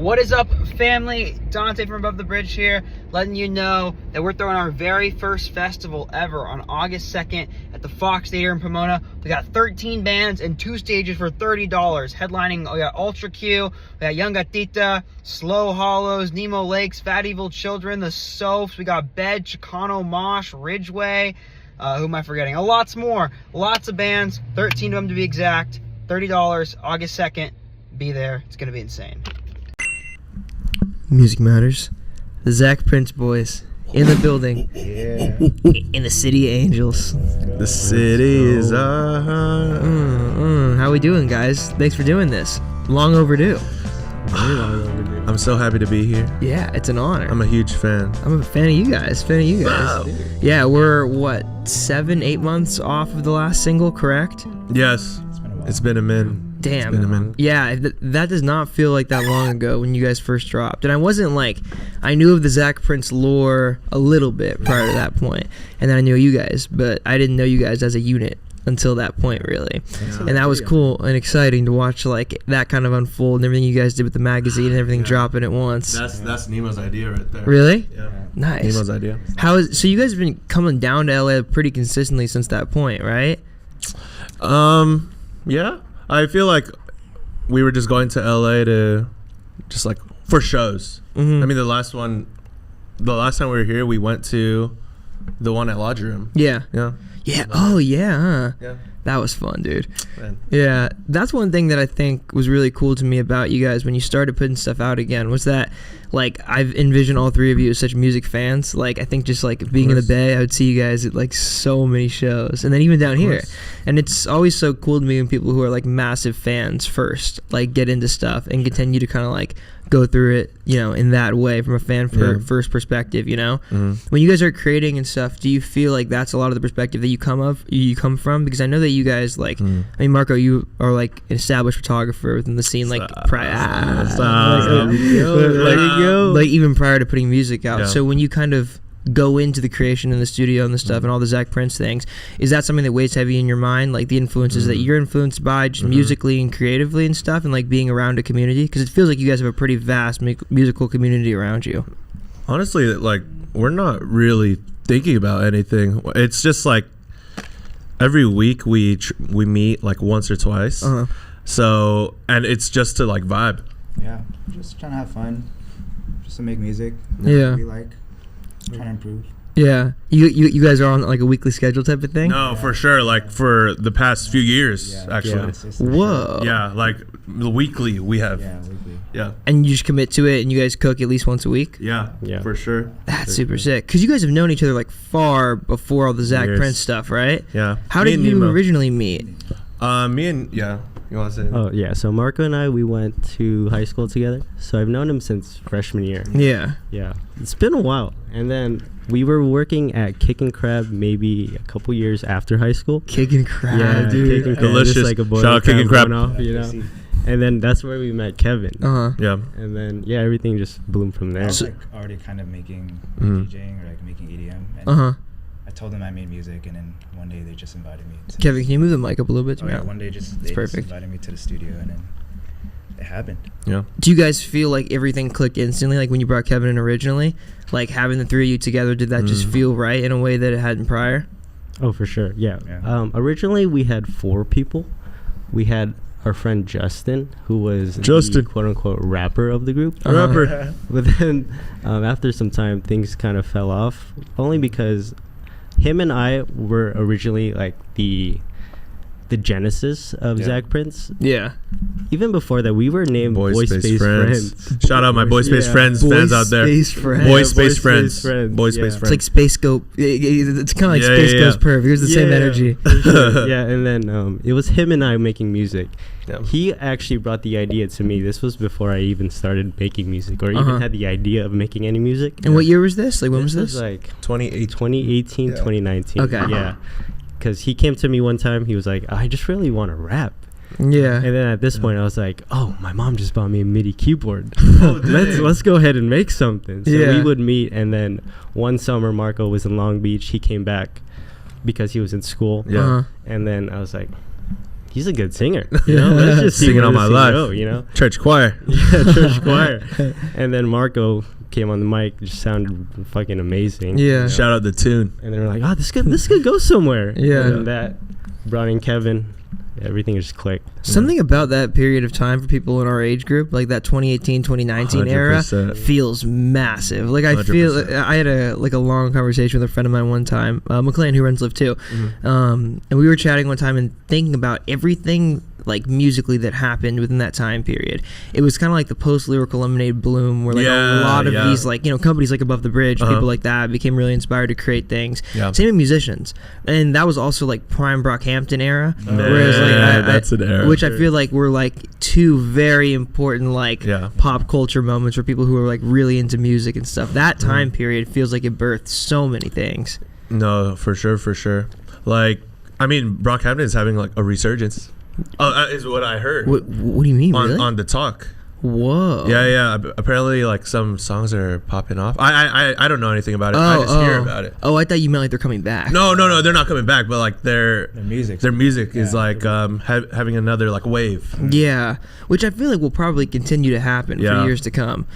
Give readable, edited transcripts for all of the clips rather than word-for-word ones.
What is up, family? Dante from Above the Bridge here, letting you know that we're throwing our very first festival ever on August 2nd at the Fox Theater in Pomona. We got 13 bands and 2 stages for $30. Headlining, we got Ultra Q, we got Young Gatita, Slow Hollows, Nemo Lakes, Fat Evil Children, The Soaps, we got Bed, Chicano Mosh, Ridgeway, who am I forgetting? Lots more. Lots of bands, 13 of them to be exact. $30, August 2nd. Be there. It's going to be insane. Music matters. The Zack Prince boys in the building. Yeah. In the City of Angels. The city is How we doing, guys? Thanks for doing this. Long overdue. Very long overdue. I'm so happy to be here. Yeah, it's an honor. I'm a huge fan. I'm a fan of you guys. Wow. Yeah, we're what, 7-8 months off of the last single, correct? Yes. It's been a minute. Damn. It's been a minute. Yeah, that does not feel like that long ago when you guys first dropped. And I wasn't like, I knew of the Zack Prince lore a little bit prior to that point, and then I knew you guys, but I didn't know you guys as a unit until that point, really. Yeah. And that was cool and exciting to watch, like, that kind of unfold and everything you guys did with the magazine and everything dropping at once. That's Nemo's idea right there. Really? Yeah. Nice. Nemo's idea. So you guys have been coming down to LA pretty consistently since that point, right? Yeah. I feel like we were just going to LA to just like for shows. Mm-hmm. I mean, the last time we were here, we went to the one at Lodge Room. Yeah. Yeah. Yeah. Oh, yeah. Huh? Yeah. That was fun, dude. Man. Yeah, that's one thing that I think was really cool to me about you guys when you started putting stuff out again, was that, like, I've envisioned all three of you as such music fans. Like, I think just, like, being in the Bay, I would see you guys at, like, so many shows. And then even down here. And it's always so cool to me when people who are, like, massive fans first, like, get into stuff and continue to kind of, like, go through it, you know, in that way from a fan first perspective, you know? Mm-hmm. When you guys are creating and stuff, do you feel like that's a lot of the perspective that you come from? Because I know that you guys, like, I mean, Marco, you are, like, an established photographer within the scene, like, even prior to putting music out. Yeah. So when you kind of go into the creation in the studio and the stuff and all the Zack Prince things, is that something that weighs heavy in your mind, like the influences that you're influenced by just musically and creatively and stuff, and like being around a community? Because it feels like you guys have a pretty vast musical community around you. Honestly, like, we're not really thinking about anything. It's just like every week we meet like once or twice. So, and it's just to like vibe. Yeah, just trying to have fun, just to make music. Yeah. We like. Trying to improve. Yeah, you guys are on like a weekly schedule type of thing. No, for sure. Like for the past few years, actually. Whoa. Yeah, like the weekly we have. Yeah, weekly. Yeah. And you just commit to it, and you guys cook at least once a week. Yeah, for sure. That's super sick. Because you guys have known each other like far before all the Zack Prince stuff, right? Yeah. How did you originally meet? Me and you want to say? Oh yeah. So Marco and I, we went to high school together. So I've known him since freshman year. Yeah. Yeah. It's been a while. And then we were working at Kick and Crab maybe a couple years after high school. Kick and Crab, dude. Kick and Crab, delicious. just like a Shout out Kick and Crab. Off, you know? And then that's where we met Kevin. Yeah. And then everything just bloomed from there. I was like already kind of making DJing or like making EDM. And I told them I made music, and then one day they just invited me. Kevin, can you move the mic up a little bit? One day they just invited me to the studio, and then it happened. Yeah. Do you guys feel like everything clicked instantly, like when you brought Kevin in originally? Like having the three of you together, did that just feel right in a way that it hadn't prior? Oh, for sure. Yeah. Originally, we had 4 people. We had our friend Justin, who was the quote-unquote rapper of the group. Rapper. But then after some time, things kind of fell off, only because him and I were originally like the genesis of Zack Prince. Yeah. Even before that, we were named Boy Space Friends. Shout out my Boy Space Friends fans out there. Boy Space Friends. Boy Space Friends. Boy Space Friends. It's like Space Scope. It's kind of like Space Goes Perv. Here's the same energy. Sure. Yeah, and then it was him and I making music. Yeah. He actually brought the idea to me. This was before I even started making music or even had the idea of making any music. And what year was this? Like when was this? This Was like 2018, 2019. Okay. Yeah. Because he came to me one time. He was like, I just really want to rap. Yeah. And then at this point, I was like, oh, my mom just bought me a MIDI keyboard. Let's go ahead and make something. So we would meet. And then one summer, Marco was in Long Beach. He came back because he was in school. Yeah. And then I was like, he's a good singer. You know, let's just see Singing where all this my thing life. go, you know, Church choir. yeah, church choir. And then Marco came on the mic, just sounded fucking amazing. Yeah. you know? Shout out the tune. And they were like, oh, this could go somewhere. Yeah. And that brought in Kevin. Everything just clicked. Something about that period of time for people in our age group, like that 2018, 2019 era, 100%. feels massive. Like I feel, 100%. I had a long conversation with a friend of mine one time, McLean, who runs Live 2, and we were chatting one time and thinking about everything like musically that happened within that time period. It was kind of like the post Lyrical Lemonade bloom, where like a lot of these like companies like Above the Bridge, people like that became really inspired to create things. Yeah. Same with musicians, and that was also like prime Brockhampton era. Man, Whereas like that's an era. which I feel like were like two very important like pop culture moments for people who are like really into music and stuff. That time period feels like it birthed so many things. No, for sure. Like, I mean, Brockhampton is having like a resurgence. Is what I heard. What do you mean? Really? On the talk. Whoa. Yeah. Apparently, like some songs are popping off. I don't know anything about it. I just hear about it. Oh, I thought you meant like they're coming back. No, they're not coming back. But like their music is like having another like wave. Yeah, which I feel like will probably continue to happen for years to come.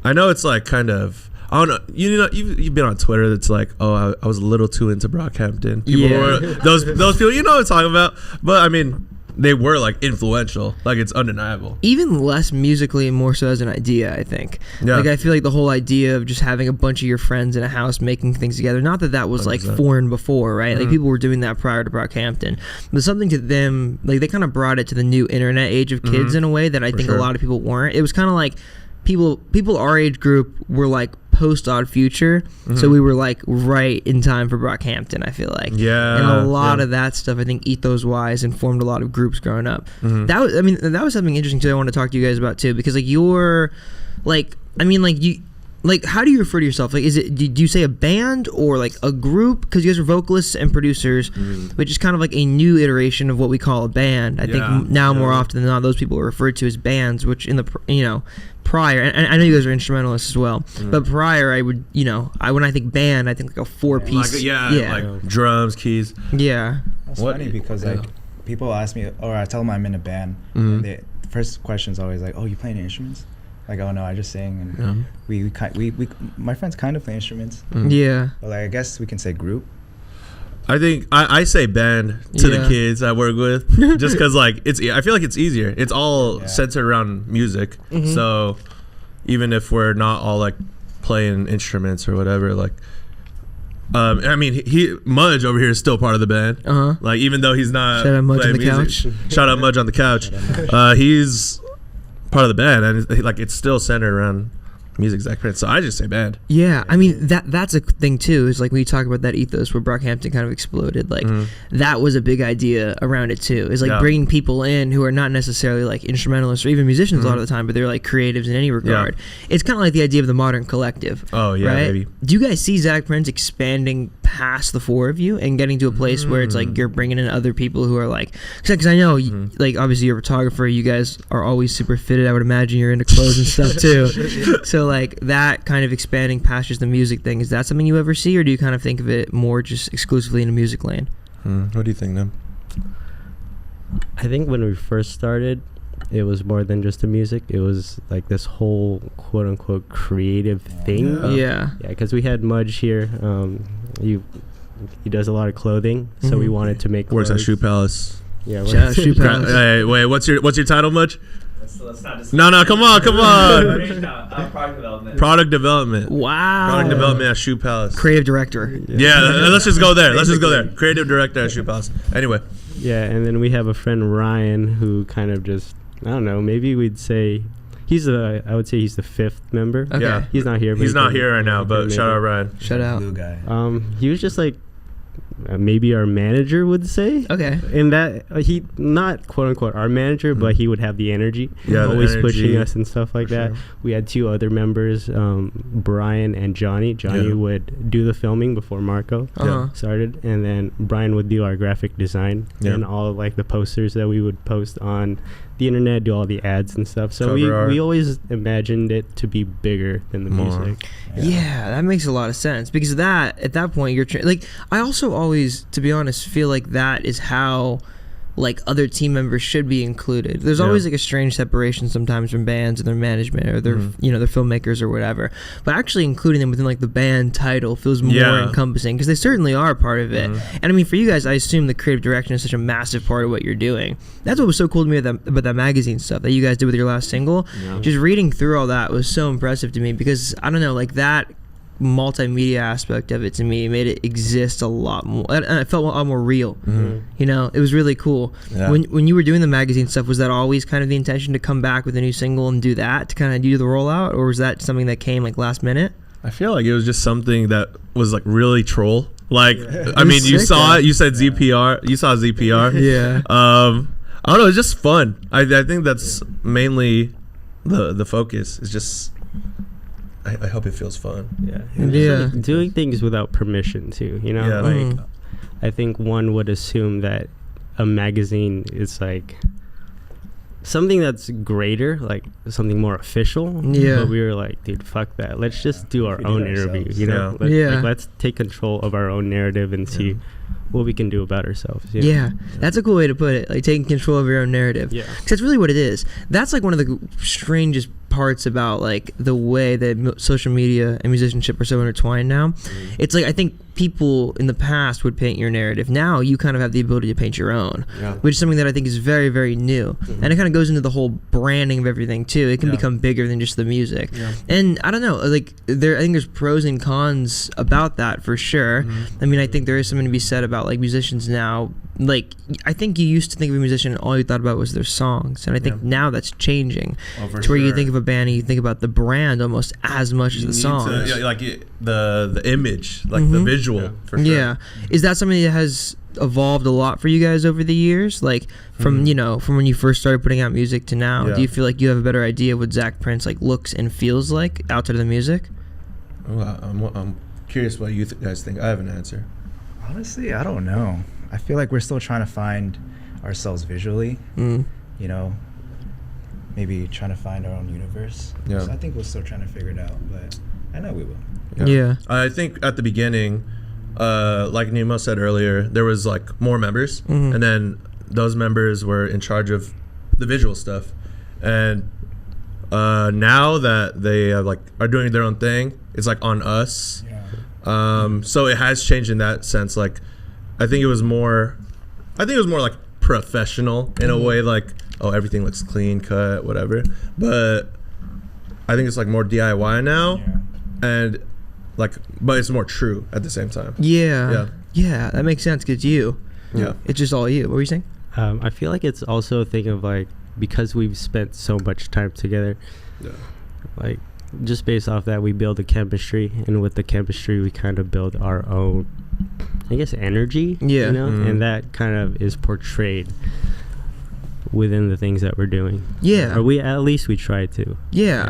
I know it's like kind of. I don't know. You know, you've been on Twitter. That's like, oh, I was a little too into Brockhampton. People were, those people. You know what I'm talking about. But I mean, they were like influential. Like it's undeniable. Even less musically and more so as an idea, I think. Yeah. Like I feel like the whole idea of just having a bunch of your friends in a house making things together. Not that that was 100%. like foreign before, right? Like people were doing that prior to Brockhampton. But something to them, like they kind of brought it to the new internet age of kids in a way that I think a lot of people weren't. It was kind of like people our age group were like post Odd Future, so we were like right in time for Brockhampton, I feel like. Yeah. And a lot of that stuff, I think, ethos wise, informed a lot of groups growing up. That was something interesting too. I want to talk to you guys about too, because like you're like, I mean, like you. Like, how do you refer to yourself? Like, do you say a band or like a group? Because you guys are vocalists and producers, which is kind of like a new iteration of what we call a band. I think now more often than not, those people are referred to as bands. Which in the prior, and I know you guys are instrumentalists as well, but prior I would when I think band, I think like a 4-piece. Like drums, keys. Yeah. That's funny because like people ask me, or I tell them I'm in a band. And the first question is always like, "Oh, you playing instruments?" Like, oh no, I just sing, and we my friends kind of play instruments. Yeah. But like, I guess we can say group. I think I say band to the kids I work with, just because like I feel like it's easier. It's all centered around music, so even if we're not all like playing instruments or whatever, like. I mean, Mudge over here is still part of the band. Like, even though he's not. Shout out Mudge on the music, couch. Shout out Mudge on the couch. He's part of the band, and like it's still centered around music, Zack Prince. So I just say band. Yeah, I mean that's a thing too. Is like when you talk about that ethos where Brockhampton kind of exploded. Like that was a big idea around it too. Is like bringing people in who are not necessarily like instrumentalists or even musicians a lot of the time, but they're like creatives in any regard. It's kind of like the idea of the modern collective. Oh yeah, right? baby. Do you guys see Zack Prince expanding past the four of you and getting to a place where it's like you're bringing in other people who are like, because I know like obviously you're a photographer, you guys are always super fitted. I would imagine you're into clothes and stuff too. So like that kind of expanding past just the music thing, is that something you ever see, or do you kind of think of it more just exclusively in a music lane? What do you think, Nim? I think when we first started, it was more than just the music. It was like this whole quote unquote creative thing. Yeah, because we had Mudge here. He does a lot of clothing, so we wanted to make Works at clothes. Shoe Palace. Yeah, shout out Shoe Palace. Hey, wait, what's your title, Mudge? Let's not No, come on. product development. Product development. Wow. Product development at Shoe Palace. Creative director. Yeah, let's just go there. Creative director at Shoe Palace. Anyway. Yeah, and then we have a friend Ryan who kind of just, I don't know, maybe we'd say I would say he's the fifth member. Okay. Yeah. He's not here. He's not here right now, but shout out Ryan. Shout out. Blue guy. He was just like maybe our manager would say. Okay. In that he not quote unquote our manager, but he would have the energy. Yeah, the always energy, pushing us and stuff like that. sure. We had two other members, Brian and Johnny. Johnny would do the filming before Marco started, and then Brian would do our graphic design and all like the posters that we would post on the internet, do all the ads and stuff. So we always imagined it to be bigger than the music. Yeah, that makes a lot of sense, because that at that point you're like, I also always, to be honest, feel like that is how like other team members should be included. There's always like a strange separation sometimes from bands and their management or their you know, their filmmakers or whatever. But actually including them within like the band title feels more encompassing, because they certainly are part of it. And I mean, for you guys, I assume the creative direction is such a massive part of what you're doing. That's what was so cool to me about that magazine stuff that you guys did with your last single. Just reading through all that was so impressive to me, because I don't know, like that multimedia aspect of it to me made it exist a lot more, and it felt a lot more real. You know, it was really cool. When you were doing the magazine stuff, was that always kind of the intention to come back with a new single and do that, to kind of do the rollout, or was that something that came like last minute? I feel like it was just something that was like really troll. Like, I mean, you saw it, you said ZPR, you saw ZPR. I don't know, it's just fun. I think that's mainly the focus. It's just, I hope it feels fun. Like doing things without permission too, you know. Like I think one would assume that a magazine is like something that's greater, like something more official. But we were like, dude, fuck that. Let's just do our own interview, you know. Like, let's take control of our own narrative and see what we can do about ourselves. That's a cool way to put it, like taking control of your own narrative. Because that's really what it is. That's like one of the strangest parts about like the way that social media and musicianship are so intertwined now. It's like, I think people in the past would paint your narrative. Now you kind of have the ability to paint your own, which is something that I think is very, very new. And it kind of goes into the whole branding of everything too. It can become bigger than just the music. And I don't know, like I think there's pros and cons about that for sure. I mean, I think there is something to be said about like musicians now. Like, I think you used to think of a musician and all you thought about was their songs, and I think now that's changing to where you think of a band and you think about the brand almost as much as the songs. Like the image, like the visual, for sure. Is that something that has evolved a lot for you guys over the years, like from you know, from when you first started putting out music to now? Do you feel like you have a better idea of what Zack Prince like looks and feels like outside of the music? I'm curious what you guys think. I have an answer. Honestly, I don't know. I feel like we're still trying to find ourselves visually. You know, maybe trying to find our own universe. So I think we're still trying to figure it out, but I know we will. I think at the beginning, like Nemo said earlier, there was like more members, and then those members were in charge of the visual stuff. And now that they are doing their own thing, it's like on us. So it has changed in that sense. Like, I think it was more like professional in a way, like, oh, everything looks clean cut, whatever. But I think it's like more DIY now, and like, but it's more true at the same time. Yeah, that makes sense, because it's just all you. What were you saying? I feel like it's also a thing of like, because we've spent so much time together, like just based off that, we build a chemistry, and with the chemistry we kind of build our own, I guess, energy, you know, and that kind of is portrayed within the things that we're doing. Or we try to.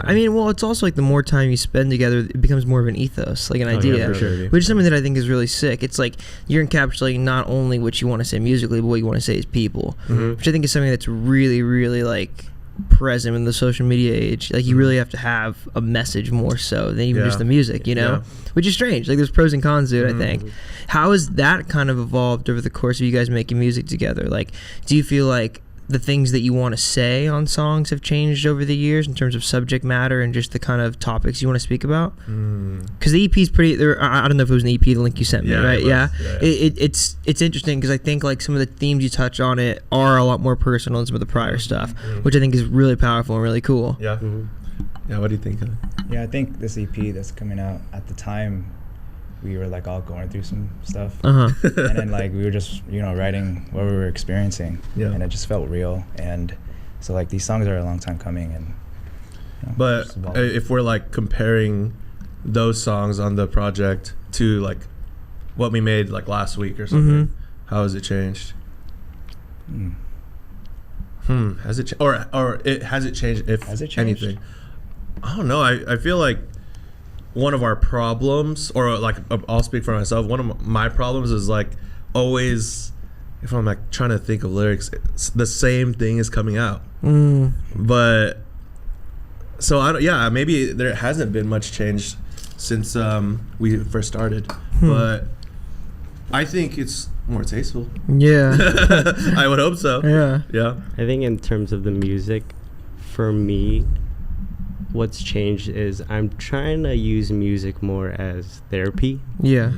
I mean, well, it's also like the more time you spend together, it becomes more of an ethos, like an idea, for sure. which is something that I think is really sick. It's like you're encapsulating not only what you want to say musically, but what you want to say as people, which I think is something that's really, really like present in the social media age. Like, you really have to have a message more so than even just the music, you know, which is strange. Like, there's pros and cons to it. I think. How has that kind of evolved over the course of you guys making music together? Like, do you feel like the things that you want to say on songs have changed over the years in terms of subject matter and just the kind of topics you want to speak about? Because the EP's pretty, I don't know if it was an EP, the link you sent me, right? It's interesting, because I think like some of the themes you touch on it are a lot more personal than some of the prior stuff, which I think is really powerful and really cool. What do you think? I think this EP that's coming out, at the time we were like all going through some stuff, and then like we were just, you know, writing what we were experiencing, and it just felt real. And so like these songs are a long time coming, and you know, but if we're like comparing those songs on the project to like what we made like last week or something, how has it changed? Has it has it changed, if has it changed? Anything? I don't know. I feel like one of our problems, or like, I'll speak for myself, one of my problems is like always, if I'm like trying to think of lyrics, the same thing is coming out. But so maybe there hasn't been much change since we first started. But I think it's more tasteful. Yeah. I would hope so. Yeah. I think in terms of the music, for me, what's changed is I'm trying to use music more as therapy. Yeah.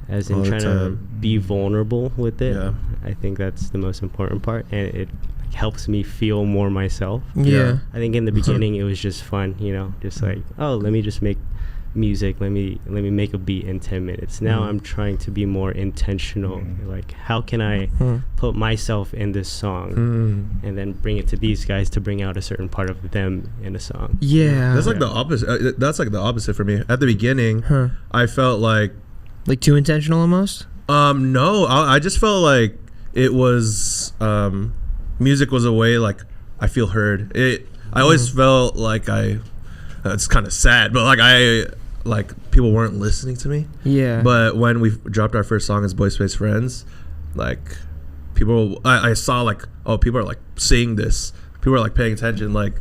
As in All the trying to time. be vulnerable with it. Yeah. I think that's the most important part, and it helps me feel more myself. Yeah. I think in the beginning it was just fun, just like, oh, let me just make music, let me make a beat in 10 minutes. Now I'm trying to be more intentional, like how can I put myself in this song and then bring it to these guys to bring out a certain part of them in a song. Yeah. That's like the opposite. That's like the opposite for me. At the beginning, I felt like too intentional almost. No, I just felt like it was music was a way like I feel heard. I always felt like it's kind of sad, but like people weren't listening to me. Yeah. But when we dropped our first song as Boy Space Friends, like I saw like, oh, people are like seeing this. People are like paying attention. Like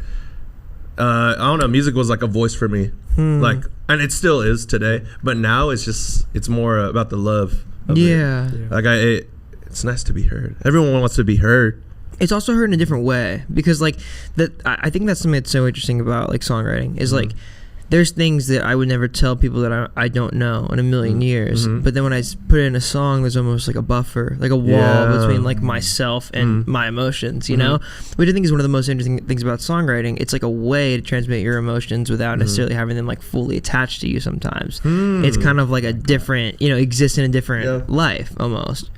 I don't know, music was like a voice for me. Like, and it still is today, but now it's more about the love of it. Like it's nice to be heard. Everyone wants to be heard. It's also heard in a different way because like I think that's something that's so interesting about like songwriting is like there's things that I would never tell people that I don't know in a million years, but then when I put it in a song, there's almost like a buffer, like a wall between like myself and my emotions, which I think is one of the most interesting things about songwriting. It's like a way to transmit your emotions without necessarily having them like fully attached to you sometimes. It's kind of like a different, exists in a different life almost.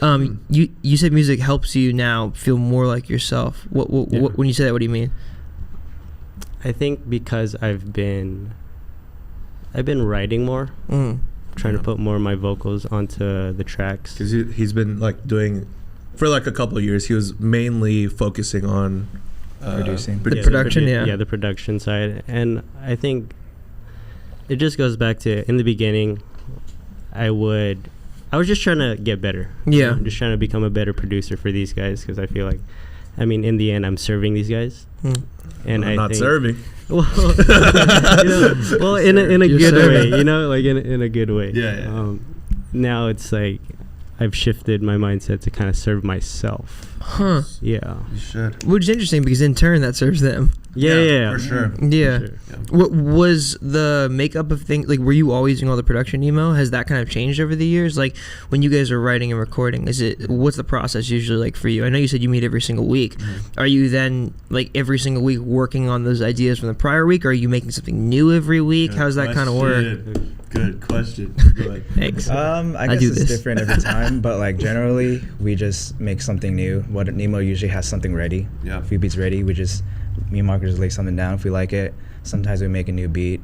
You said music helps you now feel more like yourself. What when you say that, what do you mean? I think because I've been writing more, trying to put more of my vocals onto the tracks. Because he's been like doing, for like a couple of years, he was mainly focusing on producing. The production, the production side. And I think it just goes back to, in the beginning, I was just trying to get better. Yeah. Just trying to become a better producer for these guys, because I feel like, in the end, I'm serving these guys. And I'm not serving. Well, in a good way, like in a good way. Yeah. Now it's like I've shifted my mindset to kind of serve myself. Huh. Yeah. You should. Which is interesting because in turn that serves them. Yeah. For sure. Yeah. For sure. What was the makeup of things, like were you always doing all the production emo? Has that kind of changed over the years? Like when you guys are writing and recording, what's the process usually like for you? I know you said you meet every single week. Are you then like every single week working on those ideas from the prior week, or are you making something new every week? How does that kind of work? Good question. Go ahead. Thanks. I guess it's different every time, but like generally we just make something new. What Nemo usually has something ready. Yeah. A few beats ready. Me and Marco just lay something down if we like it. Sometimes we make a new beat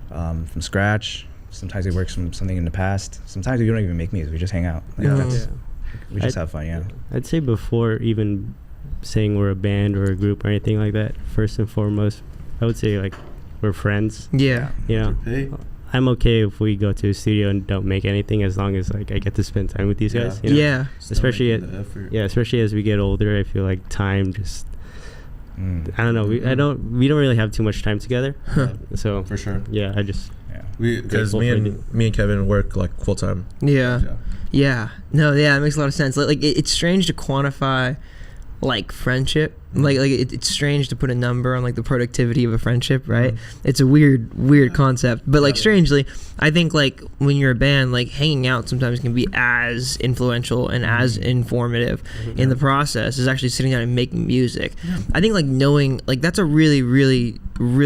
from scratch. Sometimes we work from something in the past. Sometimes we don't even make music. We just hang out. We just have fun. Yeah. I'd say before even saying we're a band or a group or anything like that, first and foremost, I would say like we're friends. Yeah. Hey. I'm okay if we go to a studio and don't make anything, as long as like I get to spend time with these guys. Yeah. Especially as we get older, I feel like time just I don't know. We don't really have too much time together. So For sure. Yeah, Because me and Kevin work like full time. Yeah. No, it makes a lot of sense. Like it's strange to quantify like friendship. Like it's strange to put a number on like the productivity of a friendship, right? It's a weird concept, but like strangely, I think like when you're a band, like hanging out sometimes can be as influential and as informative in the process as actually sitting down and making music. I think like knowing like that's a really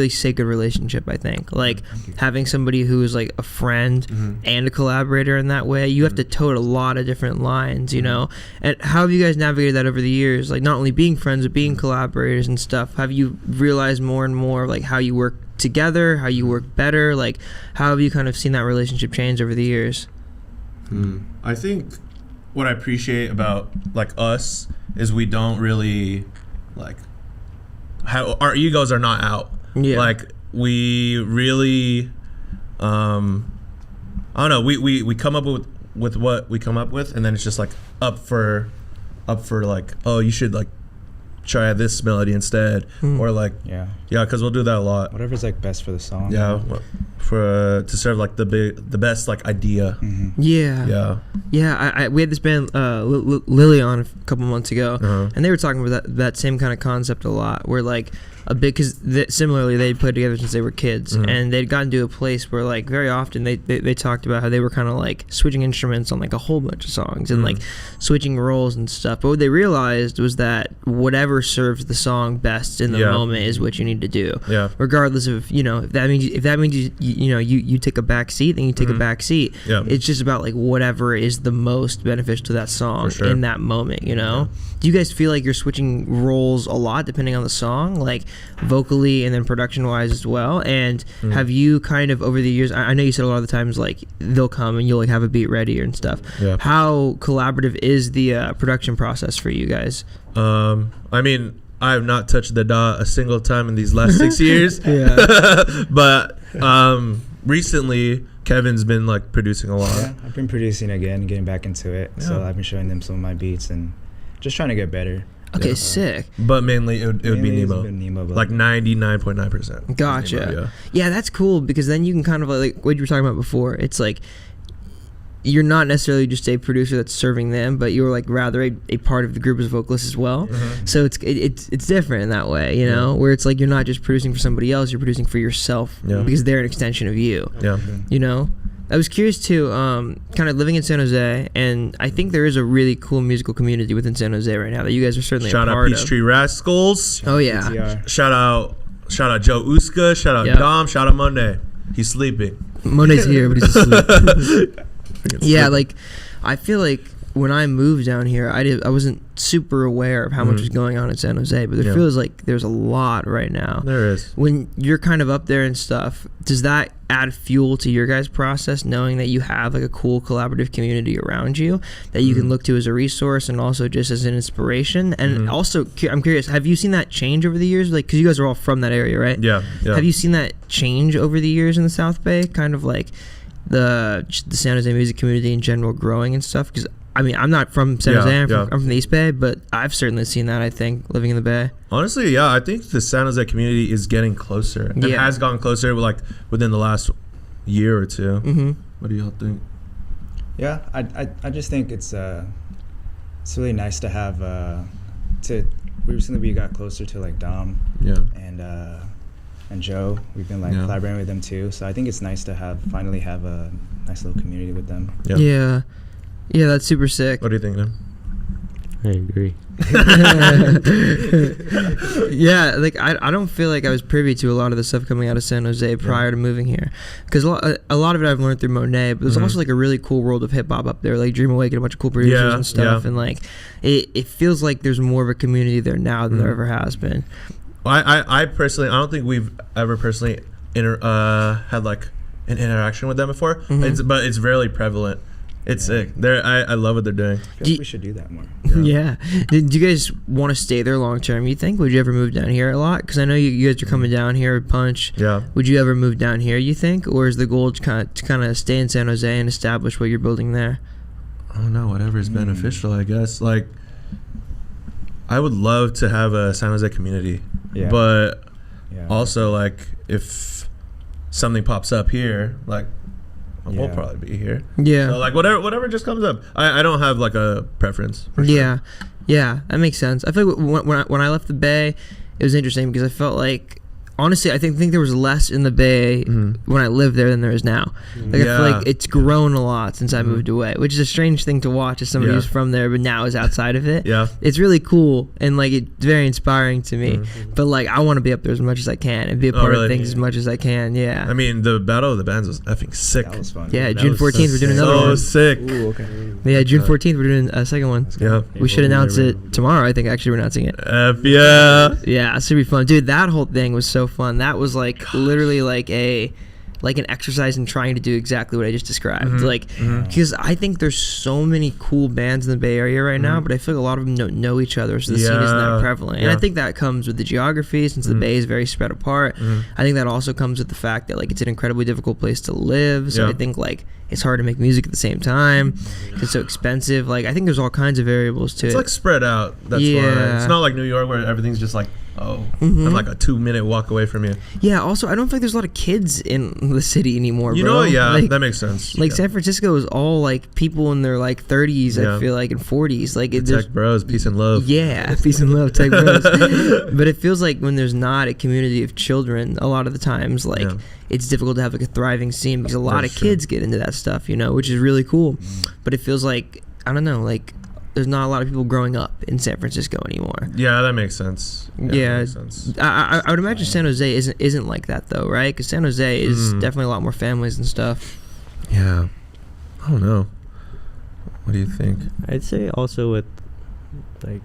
sacred relationship. I think like having somebody who is like a friend and a collaborator in that way, you have to tote a lot of different lines, And how have you guys navigated that over the years? Like not only being friends but being collaborators and stuff. Have you realized more and more like how you work together, how you work better? Like how have you kind of seen that relationship change over the years? I think what I appreciate about like us is we don't really like our egos are not out. Like we really I don't know, we come up with what we come up with, and then it's just like up for like, oh, you should like try this melody instead, or like because we'll do that a lot. Whatever's like best for the song. Yeah, for to serve like the best like idea. Yeah. We had this band Lily on a couple months ago, and they were talking about that same kind of concept a lot, where like a big, because similarly they played together since they were kids, and they'd gotten to a place where like very often they talked about how they were kind of like switching instruments on like a whole bunch of songs and like switching roles and stuff. But what they realized was that whatever serves the song best in the moment is what you need to do. Yeah. Regardless of, you know, if that means you take a back seat, then you take a back seat. Yeah. It's just about like whatever is the most beneficial to that song in that moment, you know? Yeah. Do you guys feel like you're switching roles a lot depending on the song, like vocally and then production wise as well? And have you kind of over the years, I know you said a lot of the times like they'll come and you'll like have a beat ready and stuff. Yeah. How collaborative is the production process for you guys? I mean, I have not touched the DAW a single time in these last 6 years. But recently Kevin's been like producing a lot. Yeah, I've been producing again, getting back into it. Yeah. So I've been showing them some of my beats and just trying to get better. Okay, sick. But mainly it would be Nemo. Like 99.9%. Gotcha. Nemo, yeah, that's cool, because then you can kind of like what you were talking about before. It's like you're not necessarily just a producer that's serving them, but you're like rather a part of the group as vocalist as well. So it's different in that way, you know, where it's like you're not just producing for somebody else, you're producing for yourself because they're an extension of you. Yeah. You know? I was curious too, kind of living in San Jose, and I think there is a really cool musical community within San Jose right now that you guys are certainly a part of. Shout out Peachtree Rascals. Oh yeah. Shout out Joe Uska. Shout out Dom. Shout out Monday. He's sleeping. Monday's here, but he's asleep. Yeah, like I feel like when I moved down here, I wasn't super aware of how much was going on in San Jose, but it feels like there's a lot right now. There is. When you're kind of up there and stuff, does that add fuel to your guys' process, knowing that you have like a cool collaborative community around you that you can look to as a resource and also just as an inspiration? And also, I'm curious, have you seen that change over the years? Like, because you guys are all from that area, right? Yeah. Have you seen that change over the years in the South Bay? Kind of like the San Jose music community in general growing and stuff? Because I mean, I'm not from San Jose, I'm from the East Bay, but I've certainly seen that, I think, living in the Bay. Honestly, yeah, I think the San Jose community is getting closer. It has gotten closer, like, within the last year or two. What do y'all think? Yeah, I just think it's really nice to have, recently we got closer to, like, Dom and Joe. We've been, like, collaborating with them, too. So I think it's nice to finally have a nice little community with them. Yeah, that's super sick. What do you think, Tim? I agree. Yeah, like I don't feel like I was privy to a lot of the stuff coming out of San Jose prior to moving here, because a lot of it I've learned through Monet, but there's also like a really cool world of hip hop up there, like Dream Awake and a bunch of cool producers and stuff, and like it feels like there's more of a community there now than there ever has been. I personally, I don't think we've ever personally had like an interaction with them before, but it's really prevalent. It's sick. I love what they're doing. I feel like we should do that more. Yeah. Do you guys want to stay there long term, you think? Would you ever move down here a lot? Because I know you guys are coming down here, Punch. Yeah. Would you ever move down here, you think? Or is the goal to kind of stay in San Jose and establish what you're building there? I don't know. Whatever is beneficial, I guess. Like, I would love to have a San Jose community. Yeah. But also, like, if something pops up here, like, we'll probably be here. Yeah. So like whatever just comes up. I don't have like a preference. For sure. Yeah, that makes sense. I feel like when I left the Bay, it was interesting because I felt like, honestly, I think there was less in the Bay when I lived there than there is now. Like I feel like it's grown a lot since I moved away, which is a strange thing to watch as somebody who's from there but now is outside of it. Yeah. It's really cool and like it's very inspiring to me. But like I want to be up there as much as I can and be a part of things as much as I can. Yeah. I mean, the Battle of the Bands was effing sick. That was fun. Yeah, June 14th we're doing another one. So sick. Ooh, okay. Yeah, June 14th we're doing a second one. Yeah. We should announce it tomorrow. I think actually we're announcing it. Yeah. Yeah, it should be fun. Dude, that whole thing was so fun. That was like literally like a like an exercise in trying to do exactly what I just described. Like, because I think there's so many cool bands in the Bay Area right now, but I feel like a lot of them don't know each other, so the scene isn't that prevalent. And I think that comes with the geography, since the Bay is very spread apart. I think that also comes with the fact that like it's an incredibly difficult place to live. So I think like it's hard to make music at the same time. It's so expensive. Like I think there's all kinds of variables to it. It's like spread out. That's why. It's not like New York where everything's just like, I'm like a 2-minute walk away from you. Yeah, also I don't think there's a lot of kids in the city anymore, You bro. know, yeah, like, that makes sense. Like San Francisco is all like people in their like 30s, I feel like, and 40s. Like it's tech bros, peace and love. Yeah, peace and love, tech bros. But it feels like when there's not a community of children, a lot of the times, like it's difficult to have like a thriving scene because a lot of kids get into that stuff, you know, which is really cool. But it feels like, I don't know, like there's not a lot of people growing up in San Francisco anymore. Yeah, that makes sense. Yeah, that makes sense. I would imagine San Jose isn't like that though, right? Because San Jose is definitely a lot more families and stuff. Yeah, I don't know. What do you think? I'd say also with like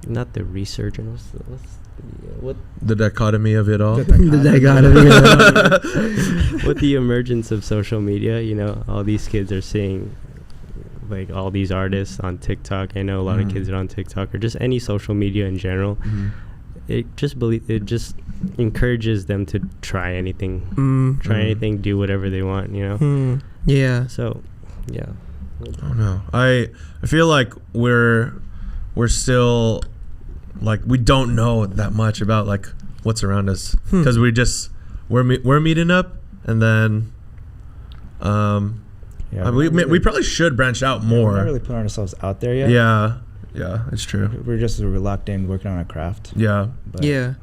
not the resurgence. What The dichotomy of it all. The dichotomy. With the emergence of social media, you know, all these kids are seeing like all these artists on TikTok. I know a lot of kids are on TikTok or just any social media in general. It just encourages them to try anything, do whatever they want, you know. Yeah. So, yeah. I don't know. I feel like we're still like we don't know that much about like what's around us because we're meeting up and then we probably should branch out more. We're not really putting ourselves out there yet. Yeah, it's true. We're just reluctant working on our craft. Yeah. But, Yeah.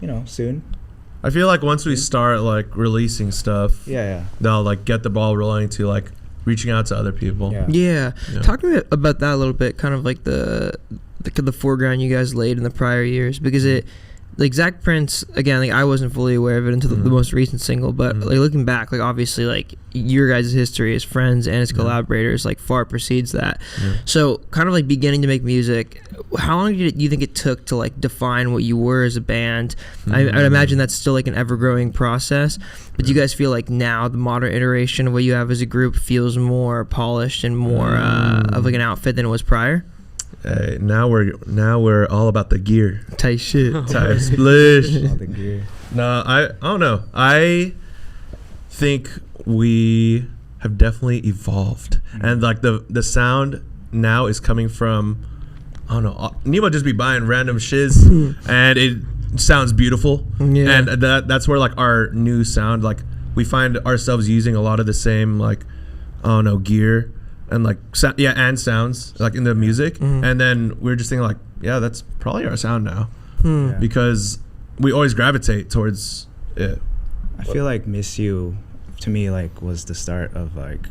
You know, soon. I feel like once we start like releasing stuff, they'll like get the ball rolling to like reaching out to other people. Yeah. Talk to me about that a little bit, kind of like the foreground you guys laid in the prior years, because it, like Zack Prince, again, like I wasn't fully aware of it until the most recent single, but like looking back, like obviously like your guys' history as friends and as collaborators like far precedes that. So kind of like beginning to make music, how long did you think it took to like define what you were as a band? I'd imagine that's still like an ever-growing process, but do you guys feel like now the modern iteration of what you have as a group feels more polished and more of like an outfit than it was prior? Hey, now we're all about the gear. Tight shit. Tight splish. All the gear. No, I don't know. I think we have definitely evolved, and like the sound now is coming from, I don't know. Nemo just be buying random shiz, and it sounds beautiful. Yeah. And that's where like our new sound, like we find ourselves using a lot of the same like, I don't know, gear. And like and sounds like in the music, and then we're just thinking like, yeah, that's probably our sound now, because we always gravitate towards it. I feel like "Miss You" to me like was the start of like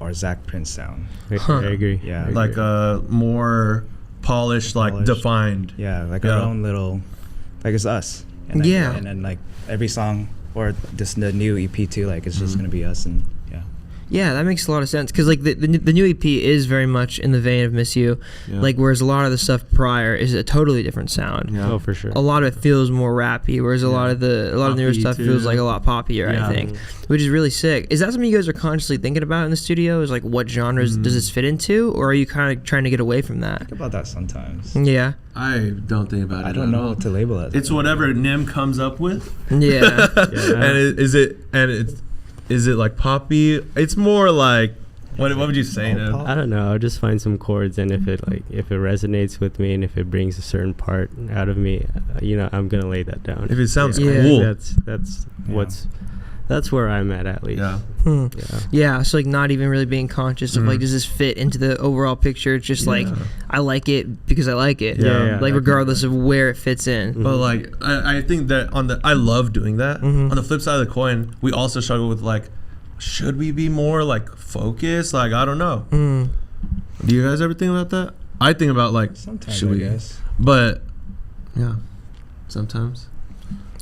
our Zack Prince sound. I agree. Yeah, like more polished, like defined. Yeah, like our own little, like it's us. And and then like every song or the new EP too, like it's just gonna be us and. Yeah, that makes a lot of sense because like the new EP is very much in the vein of "Miss You," like whereas a lot of the stuff prior is a totally different sound. Oh, for sure. A lot of it feels more rappy, whereas a lot of the newer stuff feels like a lot poppier. I think, which is really sick. Is that something you guys are consciously thinking about in the studio? Is like what genres does this fit into, or are you kind of trying to get away from that? I think about that sometimes. Yeah. I don't think about it. I don't know what to label it. It's whatever Nim comes up with. Yeah. And is it like poppy? It's more like what would you say? I don't know. I'll just find some chords, and if it resonates with me, and if it brings a certain part out of me, you know, I'm gonna lay that down. If it sounds cool, that's where I'm at least. Yeah. So like not even really being conscious of like, does this fit into the overall picture? It's just like I like it because I like it. Like regardless of where it fits in. But like I think that I love doing that. On the flip side of the coin, we also struggle with like, should we be more like focused? Like I don't know. Do you guys ever think about that? I think about like sometimes, should we? I guess. But yeah, sometimes.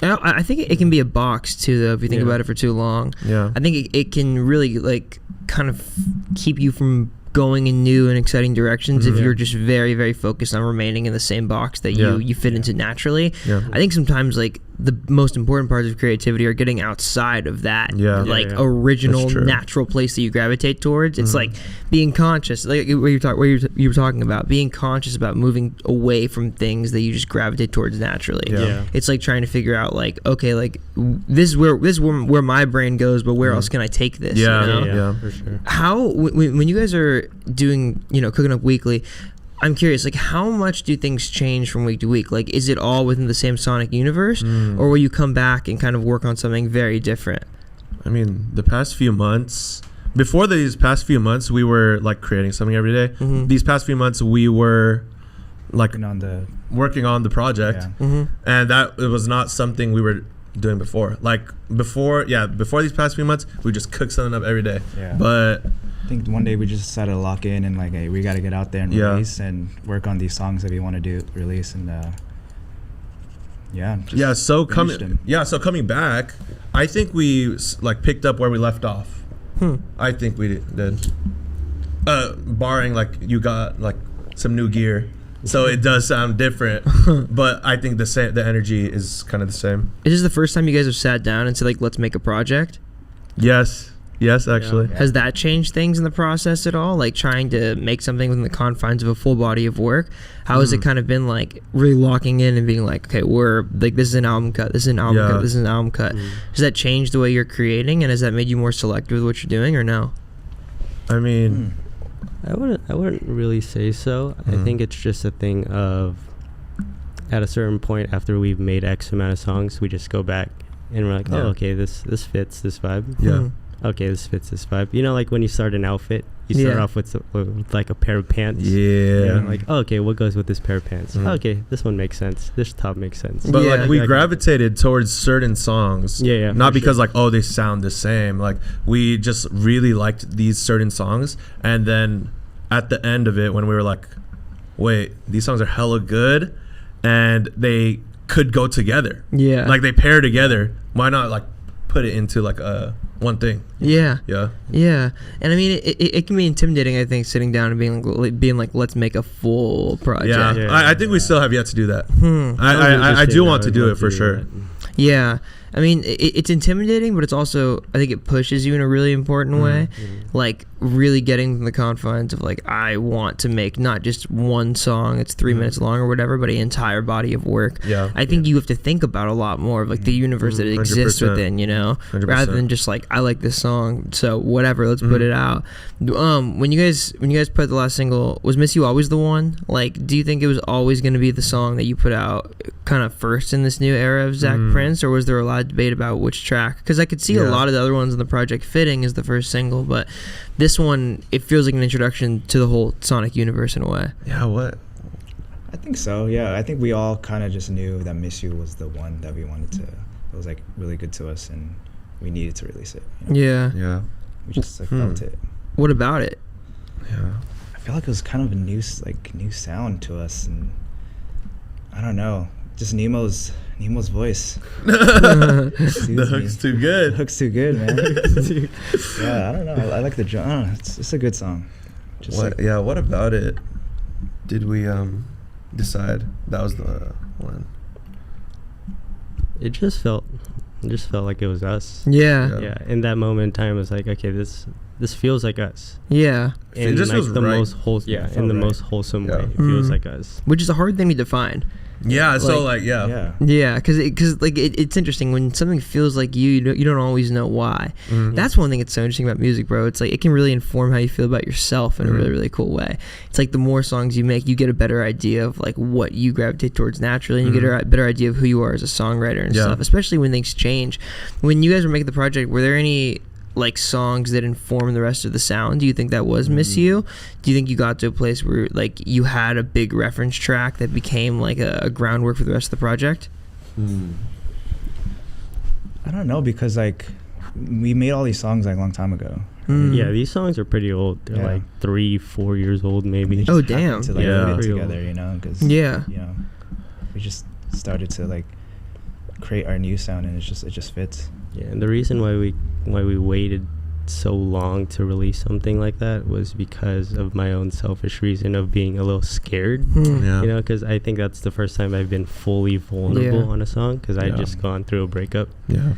I think it can be a box too, though, if you think about it for too long. Yeah. I think it can really like kind of keep you from going in new and exciting directions if you're just very, very focused on remaining in the same box that you fit into naturally. I think sometimes like the most important parts of creativity are getting outside of that original natural place that you gravitate towards. It's like being conscious, like you were talking about being conscious about moving away from things that you just gravitate towards naturally. It's like trying to figure out like, okay, like this is where my brain goes, but where else can I take this? For sure. How when you guys are doing, Cooking Up Weekly, I'm curious, like, how much do things change from week to week? Like, is it all within the same sonic universe, or will you come back and kind of work on something very different? I mean, before these past few months, we were like creating something every day. These past few months, we were like working on the project, and that it was not something we were doing before. Like before these past few months, we just cooked something up every day. But I think one day we just decided to lock in and like, hey, we got to get out there and release and work on these songs that we want to release and So coming back, I think we like picked up where we left off. I think we did. Barring like you got like some new gear, so it does sound different. But I think the energy is kind of the same. Is this the first time you guys have sat down and said like, let's make a project? Yes, actually. Has that changed things in the process at all? Like trying to make something within the confines of a full body of work? How has it kind of been like really locking in and being like, okay, we're like, this is an album cut, this is an album cut, this is an album cut. Has that changed the way you're creating, and has that made you more selective with what you're doing, or no? I mean, I wouldn't really say so. I think it's just a thing of at a certain point after we've made X amount of songs, we just go back and we're like, oh, okay, this fits this vibe. Okay, this fits this vibe. Like when you start an outfit, you start off with like a pair of pants. Like, oh, okay, what goes with this pair of pants? Oh, okay, this one makes sense. This top makes sense. But like we gravitated towards certain songs. Not because like, oh, they sound the same. Like we just really liked these certain songs, and then at the end of it, when we were like, wait, these songs are hella good, and they could go together. Like they pair together. Why not like put it into like a one thing? And I mean it can be intimidating, I think, sitting down and being like let's make a full project. I think we still have yet to do that. I do want to do it for sure. I mean, it's intimidating, but it's also, I think it pushes you in a really important way. Like, really getting from the confines of, like, I want to make not just one song, it's 3 minutes long or whatever, but an entire body of work. I think you have to think about a lot more of, like, the universe that it exists within, 100%. Rather than just, like, I like this song, so whatever, let's put it out. When you guys put the last single, was Miss You always the one? Like, do you think it was always going to be the song that you put out kind of first in this new era of Zack Prince, or was there a lot of debate about which track? Because I could see a lot of the other ones in the project fitting as the first single, but this one, it feels like an introduction to the whole sonic universe in a way. I think so. I think we all kind of just knew that Miss You was the one that we wanted to, it was like really good to us and we needed to release it. We just like felt it. What about it? I feel like it was kind of a new sound to us, and I don't know, just Nemo's voice. The hook's too good. The hook's too good, man. I don't know. I like the drum. It's a good song. What about it did we decide that was the one? It just felt like it was us. In that moment in time, it was like, okay, this feels like us. And it just like feels the right. most wholesome. In the most wholesome way, it feels like us. Which is a hard thing to define. Because it's interesting when something feels like you don't always know why. That's one thing that's so interesting about music, bro. It's like it can really inform how you feel about yourself in a really, really cool way. It's like the more songs you make, you get a better idea of like what you gravitate towards naturally, and you get a better idea of who you are as a songwriter and stuff, especially when things change. When you guys were making the project, were there any like songs that inform the rest of the sound? Do you think that was Miss You? Do you think you got to a place where like you had a big reference track that became like a groundwork for the rest of the project? I don't know, because like we made all these songs like a long time ago. These songs are pretty old. They're like 3-4 years old maybe. Oh damn. To like put it together, because we just started to like create our new sound, and it just fits. And the reason why we waited so long to release something like that was because of my own selfish reason of being a little scared. Yeah. You know, because I think that's the first time I've been fully vulnerable on a song, because I just gone through a breakup. Yeah.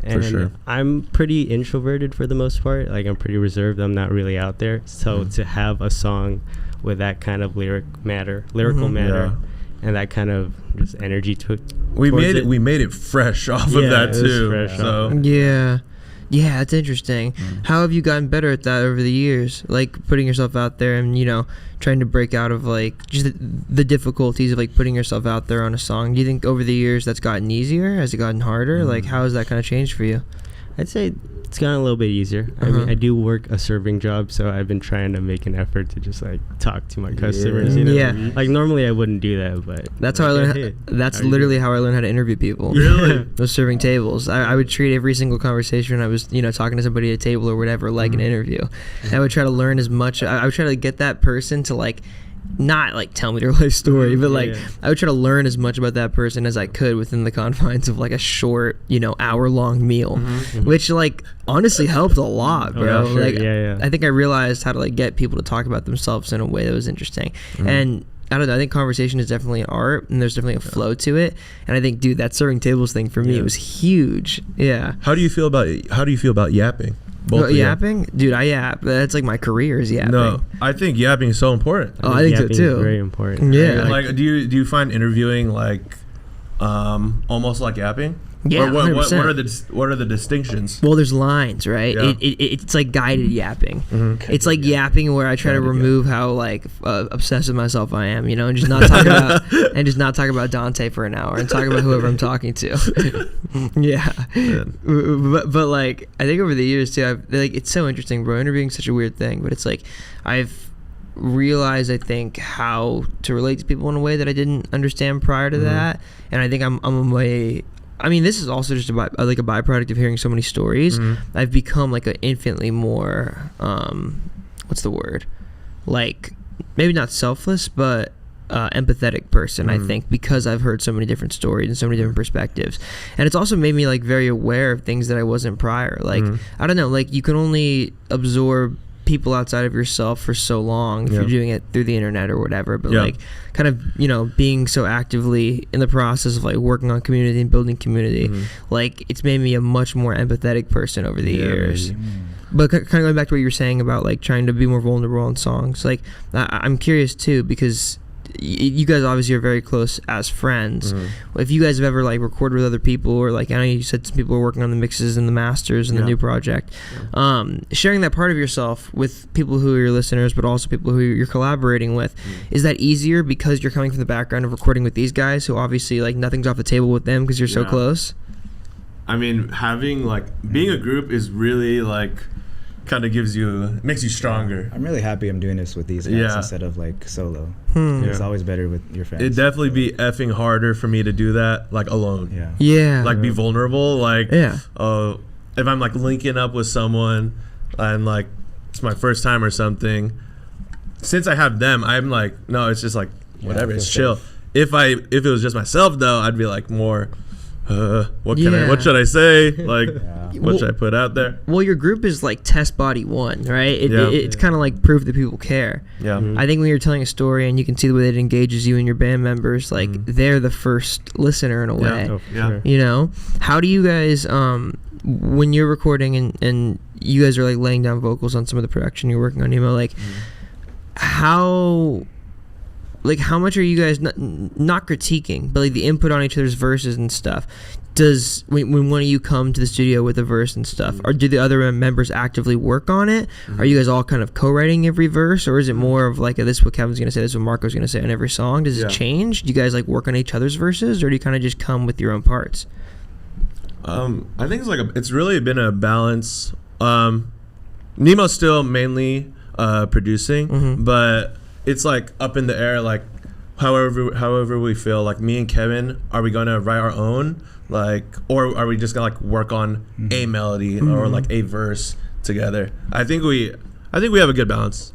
And For sure. I'm pretty introverted for the most part. Like, I'm pretty reserved. I'm not really out there. So to have a song with that kind of lyrical matter, and that kind of just energy to it, we made it fresh off of that too. So yeah, it's interesting. How have you gotten better at that over the years, like putting yourself out there and, you know, trying to break out of like just the difficulties of like putting yourself out there on a song? Do you think over the years that's gotten easier? Has it gotten harder? Like, how has that kind of changed for you? I'd say it's gotten a little bit easier. I mean, I do work a serving job, so I've been trying to make an effort to just like talk to my customers. You know? Like, normally I wouldn't do that, but that's how I learned. That's literally how I learned how to interview people. Really? Was serving tables. I would treat every single conversation I was, you know, talking to somebody at a table or whatever like an interview. And I would try to learn as much. I would try to get that person to like, not like tell me their life story, but like I would try to learn as much about that person as I could within the confines of like a short, you know, hour-long meal, which like honestly helped a lot, bro. I think I realized how to like get people to talk about themselves in a way that was interesting. And I don't know, I think conversation is definitely an art, and there's definitely a flow to it. And I think, dude, that serving tables thing for me, it was huge. Yeah. How do you feel about yapping? Yapping? Dude, I yap. That's like my career is yapping. No, I think yapping is so important. I think so too. Is very important. Yeah. Like, do you find interviewing like almost like yapping? Yeah, or what 100%. What are the distinctions? Well, there's lines, right? Yeah. It's like guided yapping. It's like yapping where I try to remove how like obsessed with myself I am, you know, and just not talk about Dante for an hour and talk about whoever I'm talking to. But like I think over the years too, like it's so interesting, bro. Interviewing is such a weird thing, but it's like I've realized, I think, how to relate to people in a way that I didn't understand prior to that, and I think I'm a way. I mean, this is also just like a byproduct of hearing so many stories. I've become like an infinitely more, what's the word? Like, maybe not selfless, but empathetic person, I think, because I've heard so many different stories and so many different perspectives. And it's also made me like very aware of things that I wasn't prior. Like, I don't know, like you can only absorb people outside of yourself for so long if you're doing it through the internet or whatever, but like kind of, you know, being so actively in the process of like working on community and building community, like it's made me a much more empathetic person over the years. But kind of going back to what you were saying about like trying to be more vulnerable on songs, like I'm curious too, because you guys obviously are very close as friends. If you guys have ever like recorded with other people, or like I know you said some people are working on the mixes and the masters and the new project, sharing that part of yourself with people who are your listeners, but also people who you're collaborating with, is that easier because you're coming from the background of recording with these guys who obviously like nothing's off the table with them because you're so close? I mean, having like being a group is really like kind of makes you stronger. I'm really happy I'm doing this with these guys instead of like solo. It's always better with your friends. It'd definitely be effing harder for me to do that like alone. Like be vulnerable. Like if I'm like linking up with someone and like it's my first time or something, since I have them, I'm like, no, it's just like whatever, it's chill. If it was just myself though, I'd be like more what should I say? Like, what should I put out there? Well, your group is like test body one, right? It's kind of like proof that people care. I think when you're telling a story and you can see the way that it engages you and your band members, like they're the first listener in a way. You know, how do you guys, when you're recording and you guys are like laying down vocals on some of the production you're working on, like how much are you guys not critiquing, but like the input on each other's verses and stuff? Does when one of you come to the studio with a verse and stuff, or do the other members actively work on it? Are you guys all kind of co-writing every verse, or is it more of like this is what Kevin's gonna say, this is what Marco's gonna say on every song? Does it change? Do you guys like work on each other's verses, or do you kind of just come with your own parts? I think it's really been a balance. Nemo's still mainly producing, but it's like up in the air, like however we feel. Like me and Kevin, are we gonna write our own, like, or are we just gonna like work on a melody or like a verse together? I think we have a good balance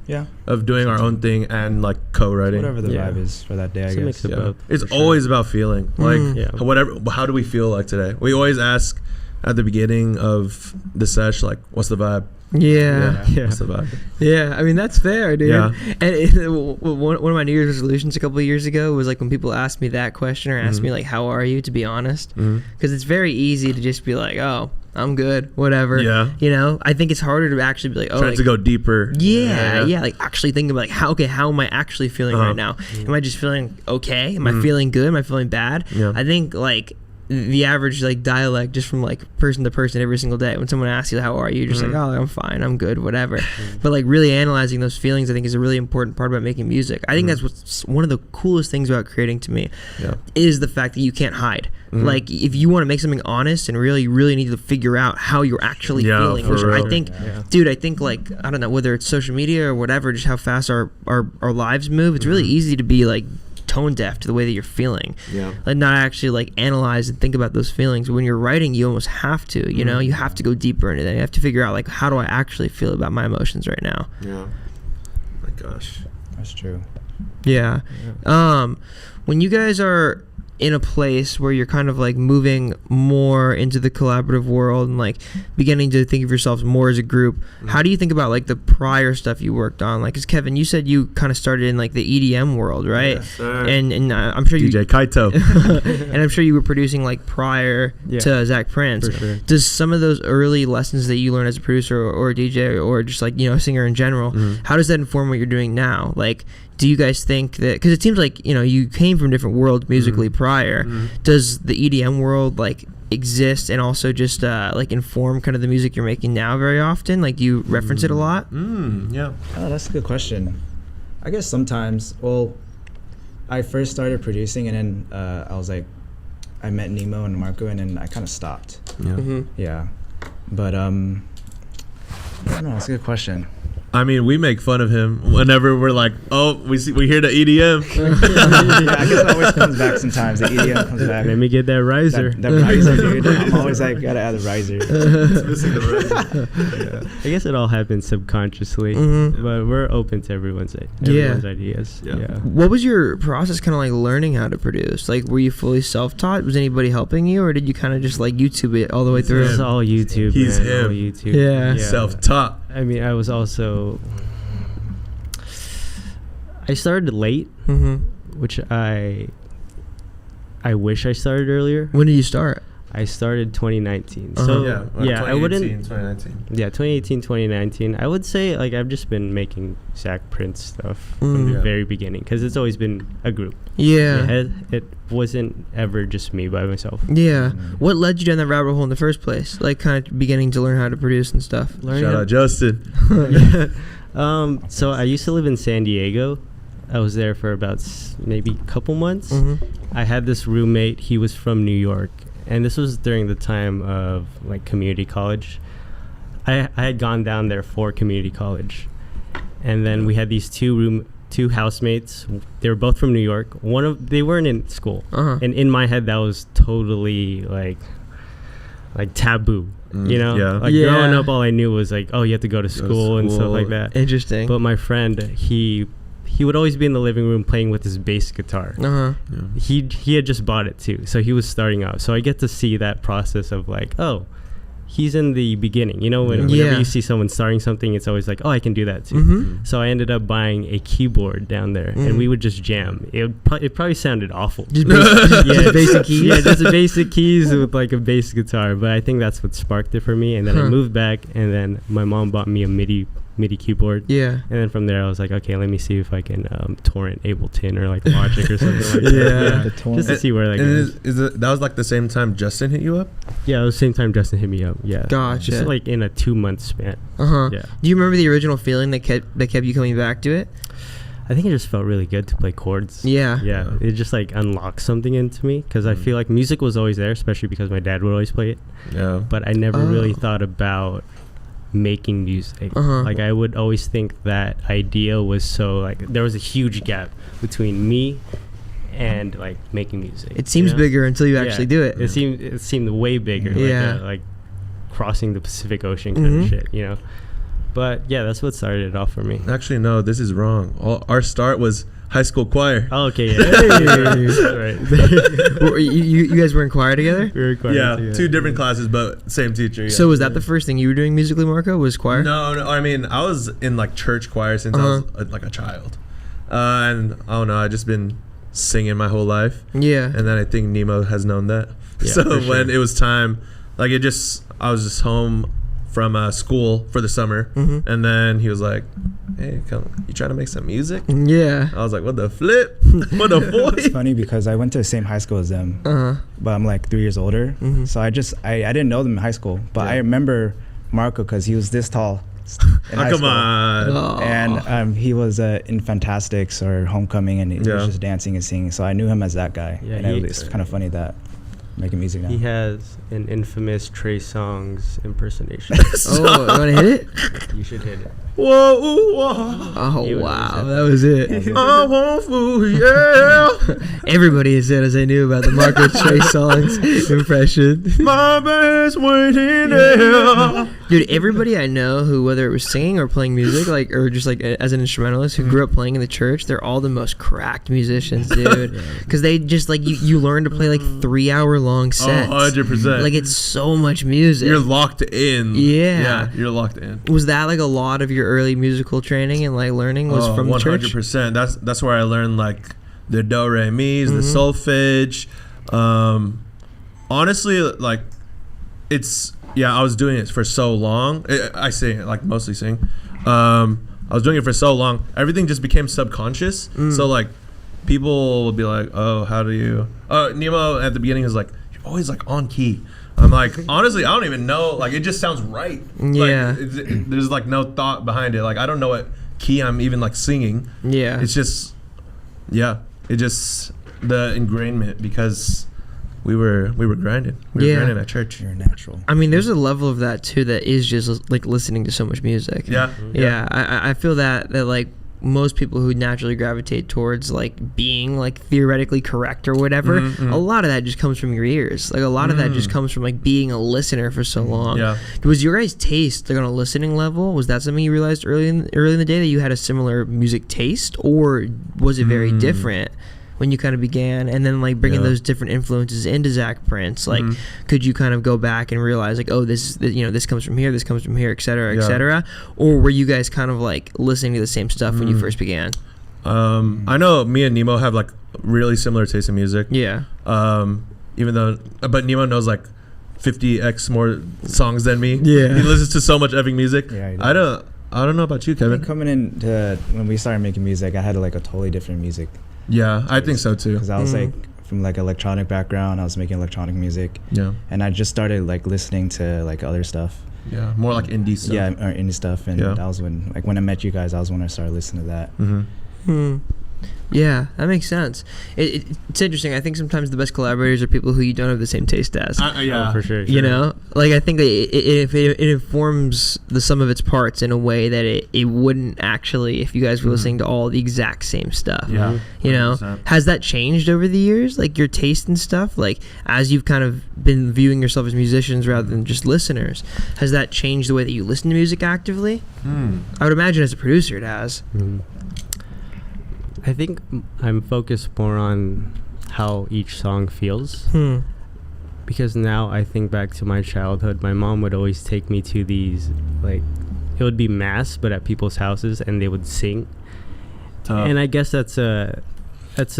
of doing our own thing and like co-writing, whatever the vibe is for that day. I guess it's always about feeling like whatever. How do we feel like today? We always ask at the beginning of the sesh, like, what's the vibe? Yeah. What's the vibe? Yeah, I mean, that's fair, dude. Yeah. And one of my New Year's resolutions a couple of years ago was like when people asked me that question or asked me like, how are you, to be honest, because it's very easy to just be like, oh, I'm good, whatever. Yeah. You know, I think it's harder to actually be like, oh, Trying like, to go deeper. yeah, like actually thinking about like, how am I actually feeling right now? Am I just feeling okay? Am I feeling good? Am I feeling bad? Yeah. I think like the average like dialect just from like person to person every single day, when someone asks you how are you, you're just like, oh, I'm fine, I'm good, whatever. But like really analyzing those feelings, I think, is a really important part about making music. I think that's what's one of the coolest things about creating to me, is the fact that you can't hide. Like if you want to make something honest and really need to figure out how you're actually feeling, which I think dude, I think like, I don't know, whether it's social media or whatever, just how fast our lives move, it's really easy to be like tone deaf to the way that you're feeling, like not actually like analyze and think about those feelings. When you're writing, you almost have to, you know, you have to go deeper into that. You have to figure out like, how do I actually feel about my emotions right now? My gosh, That's true. When you guys are in a place where you're kind of like moving more into the collaborative world and like beginning to think of yourselves more as a group, how do you think about like the prior stuff you worked on? Like, 'cause Kevin, you said you kind of started in like the EDM world, right? Yes, sir. And I'm sure DJ Kaito. and I'm sure you were producing like prior to Zack Prince. For sure. Does some of those early lessons that you learned as a producer or a DJ or just like, you know, a singer in general, how does that inform what you're doing now? Like, do you guys think that, because it seems like, you know, you came from different worlds musically prior, does the EDM world like exist and also just like inform kind of the music you're making now very often? Like, do you reference it a lot? Yeah. Oh, that's a good question. I guess sometimes. Well, I first started producing, and then I was like, I met Nemo and Marco, and then I kind of stopped. Yeah, but I don't know. That's a good question. I mean, we make fun of him whenever we're like, oh, we hear the EDM. Yeah, I guess it always comes back sometimes. The EDM comes back. Let me get that riser. That riser, dude. I'm always like, gotta add the riser. I guess it all happens subconsciously, but we're open to everyone's ideas. Yeah. What was your process kind of like learning how to produce? Like, were you fully self-taught? Was anybody helping you, or did you kind of just like YouTube it all the way through? It's all YouTube. He's man. him. All YouTube. Yeah. Self-taught. I mean, I was also. I started late, which I wish I started earlier. When did you start? I started 2019. So I wouldn't. 2019. Yeah, 2018, 2019. I would say like I've just been making Zack Prince stuff from the very beginning, because it's always been a group. It wasn't ever just me by myself. What led you down that rabbit hole in the first place? Like, kind of beginning to learn how to produce and stuff. Shout out Justin. So I used to live in San Diego. I was there for about maybe a couple months. I had this roommate. He was from New York, and this was during the time of like community college. I had gone down there for community college, and then we had these two housemates. They were both from New York. They weren't in school, and in my head that was totally like taboo. You know, growing up, all I knew was like, oh, you have to go to school and stuff like that. Interesting. But my friend, he would always be in the living room playing with his bass guitar. He had just bought it too, so he was starting out. So I get to see that process of like, oh, he's in the beginning. You know, whenever you see someone starting something, it's always like, oh, I can do that too. So I ended up buying a keyboard down there, and we would just jam. It probably sounded awful. Just basic keys. Yeah, just basic keys with like a bass guitar. But I think that's what sparked it for me. And then I moved back, and then my mom bought me a MIDI keyboard. And then from there I was like, okay, let me see if I can torrent Ableton or like Logic or something like that. Just to see where that goes. That was like the same time Justin hit you up? Yeah, it was the same time Justin hit me up. Yeah. Gotcha. Just like in a 2-month span. Yeah. Do you remember the original feeling that kept you coming back to it? I think it just felt really good to play chords. Yeah. It just like unlocked something into me, because I feel like music was always there, especially because my dad would always play it. But I never really thought about making music. Like, I would always think that idea was so like there was a huge gap between me and like making music. It seems bigger until you actually do it. It seemed way bigger. Like crossing the Pacific Ocean kind of shit, you know. But yeah, that's what started it off for me. Actually, no, this is wrong. Our start was high school choir. Oh, okay, yeah. Right. You guys were in choir together? We were in choir together. 2 different classes, but same teacher. Yeah. So was that the first thing you were doing musically, Marco? Was choir? No. I mean, I was in like church choir since I was like a child, and I don't know. I just been singing my whole life. Yeah. And then I think Nemo has known that. Yeah, So for when sure. it was time, like I was just home from school for the summer, and then he was like, "Hey, come, you trying to make some music?" Yeah. I was like, "What the flip? What the It's boy?" funny because I went to the same high school as them, but I'm like 3 years older. So I didn't know them in high school, but Yeah. I remember Marco because he was this tall in high Come school. on. Oh. And he was in Fantastics or Homecoming, and he Yeah. was just dancing and singing. So I knew him as that guy. Yeah, and it's kind of funny that making music now. He has an infamous Trey Songz impersonation. Oh, you want to hit it? You should hit it. Whoa, ooh, whoa. Oh, He was wow. that. That was it. I want food, yeah. Everybody has said as I knew about the Marco Trey Songz impression. My band's waiting there. Dude, everybody I know who, whether it was singing or playing music, like, or just like as an instrumentalist who grew up playing in the church, they're all the most cracked musicians, dude. Because they just like you learn to play like 3-hour-long sets. 100%. Like it's so much music. You're locked in. Yeah. You're locked in. Was that like a lot of your early musical training and like learning was from the church? 100%. That's where I learned like the do re mi's, the solfege. Honestly, like I was doing it for so long. I sing, like mostly sing. I was doing it for so long. Everything just became subconscious. So like people will be like, "Oh, how do you?" Nemo at the beginning is like, "You're always like on key." I'm like, honestly, I don't even know. Like, it just sounds right. Yeah. Like, there's like no thought behind it. Like, I don't know what key I'm even like singing. Yeah. It's just, it just the ingrainment because we were grinding. We were grinding at church. You're natural. I mean, there's a level of that too that is just like listening to so much music. Yeah. Yeah, I feel that like most people who naturally gravitate towards like being like theoretically correct or whatever, a lot of that just comes from your ears. Like a lot of that just comes from like being a listener for so long. Yeah. Was your guys' taste like on a listening level? Was that something you realized early in the day that you had a similar music taste, or was it very different when you kind of began? And then like bringing those different influences into Zack Prince, like could you kind of go back and realize like, oh, this comes from here, et cetera, or were you guys kind of like listening to the same stuff when you first began? I know me and Nemo have like really similar taste in music. Yeah. But Nemo knows like 50x more songs than me. Yeah. He listens to so much effing music. Yeah, I don't know about you, I Kevin. think coming into when we started making music, I had like a totally different music. Yeah, I think so too. Because I was like from like electronic background, I was making electronic music. Yeah. And I just started like listening to like other stuff. Yeah, more like indie stuff. Yeah, or indie stuff. And that was when I met you guys, I was when I started listening to that. Yeah, that makes sense. It's interesting. I think sometimes the best collaborators are people who you don't have the same taste as. Oh, for sure. You know, like I think that it informs the sum of its parts in a way that it wouldn't actually if you guys were listening to all the exact same stuff. Yeah. You know, 100%. has that changed over the years? Like your taste and stuff, like as you've kind of been viewing yourself as musicians rather than just listeners, has that changed the way that you listen to music actively? I would imagine as a producer it has. I think I'm focused more on how each song feels. Because now I think back to my childhood, my mom would always take me to these, like, it would be mass, but at people's houses, and they would sing. And I guess that's a if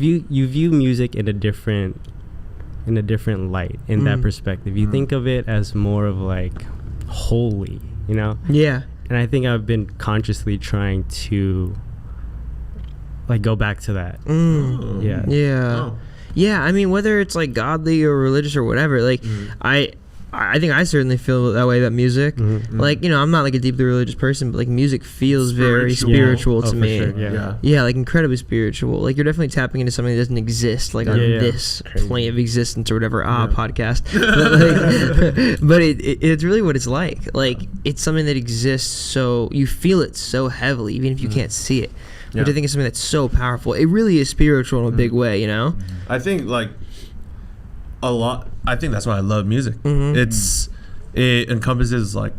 you view music in a different light, in that perspective. You think of it as more of like holy, you know? Yeah. And I think I've been consciously trying to like go back to that. Yeah. Yeah. Yeah, I mean, whether it's like godly or religious or whatever, like I think I certainly feel that way about music. Like, you know, I'm not like a deeply religious person, but like music feels very spiritual to me. Sure, yeah, like incredibly spiritual. Like you're definitely tapping into something that doesn't exist, like on this plane of existence or whatever podcast. But it's really what it's like. Like it's something that exists, so you feel it so heavily, even if you can't see it. Which I think is something that's so powerful. It really is spiritual in a big way, you know? I think like a lot. I think that's why I love music. It encompasses like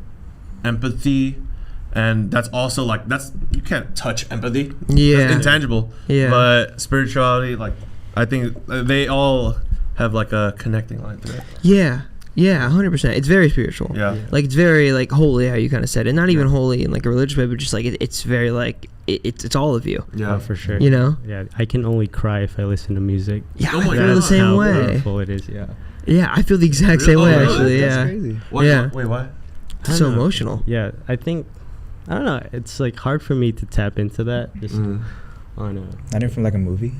empathy, and that's also like you can't touch empathy. Yeah, that's intangible. Yeah, but spirituality, like I think they all have like a connecting line to it. Yeah. Yeah, 100%. It's very spiritual. Yeah. Like it's very like holy, how you kind of said it. Not even holy in like a religious way, but just like it's very like it's all of you. Yeah, for sure. You know? Yeah, I can only cry if I listen to music. Yeah, Oh I my feel God. the same how way. powerful it is. Yeah. Yeah, I feel the exact same way Really? actually. That's Yeah. crazy. Why, Yeah. Wait, why? It's so emotional. Yeah, I think I don't know. It's like hard for me to tap into that. Just on a Not even from like a movie.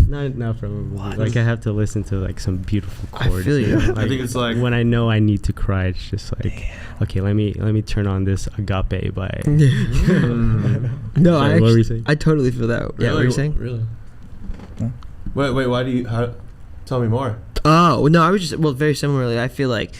not from a movie. Like I have to listen to like some beautiful I chords. feel you. Like, I think it's like when I know I need to cry, it's just like, okay, let me turn on this Agape by. No, Sorry, what were you saying? I totally feel that. Yeah, what were you saying? Really? Huh? Wait, why do you? Tell me more. Oh, no, I was just, well, very similarly, I feel like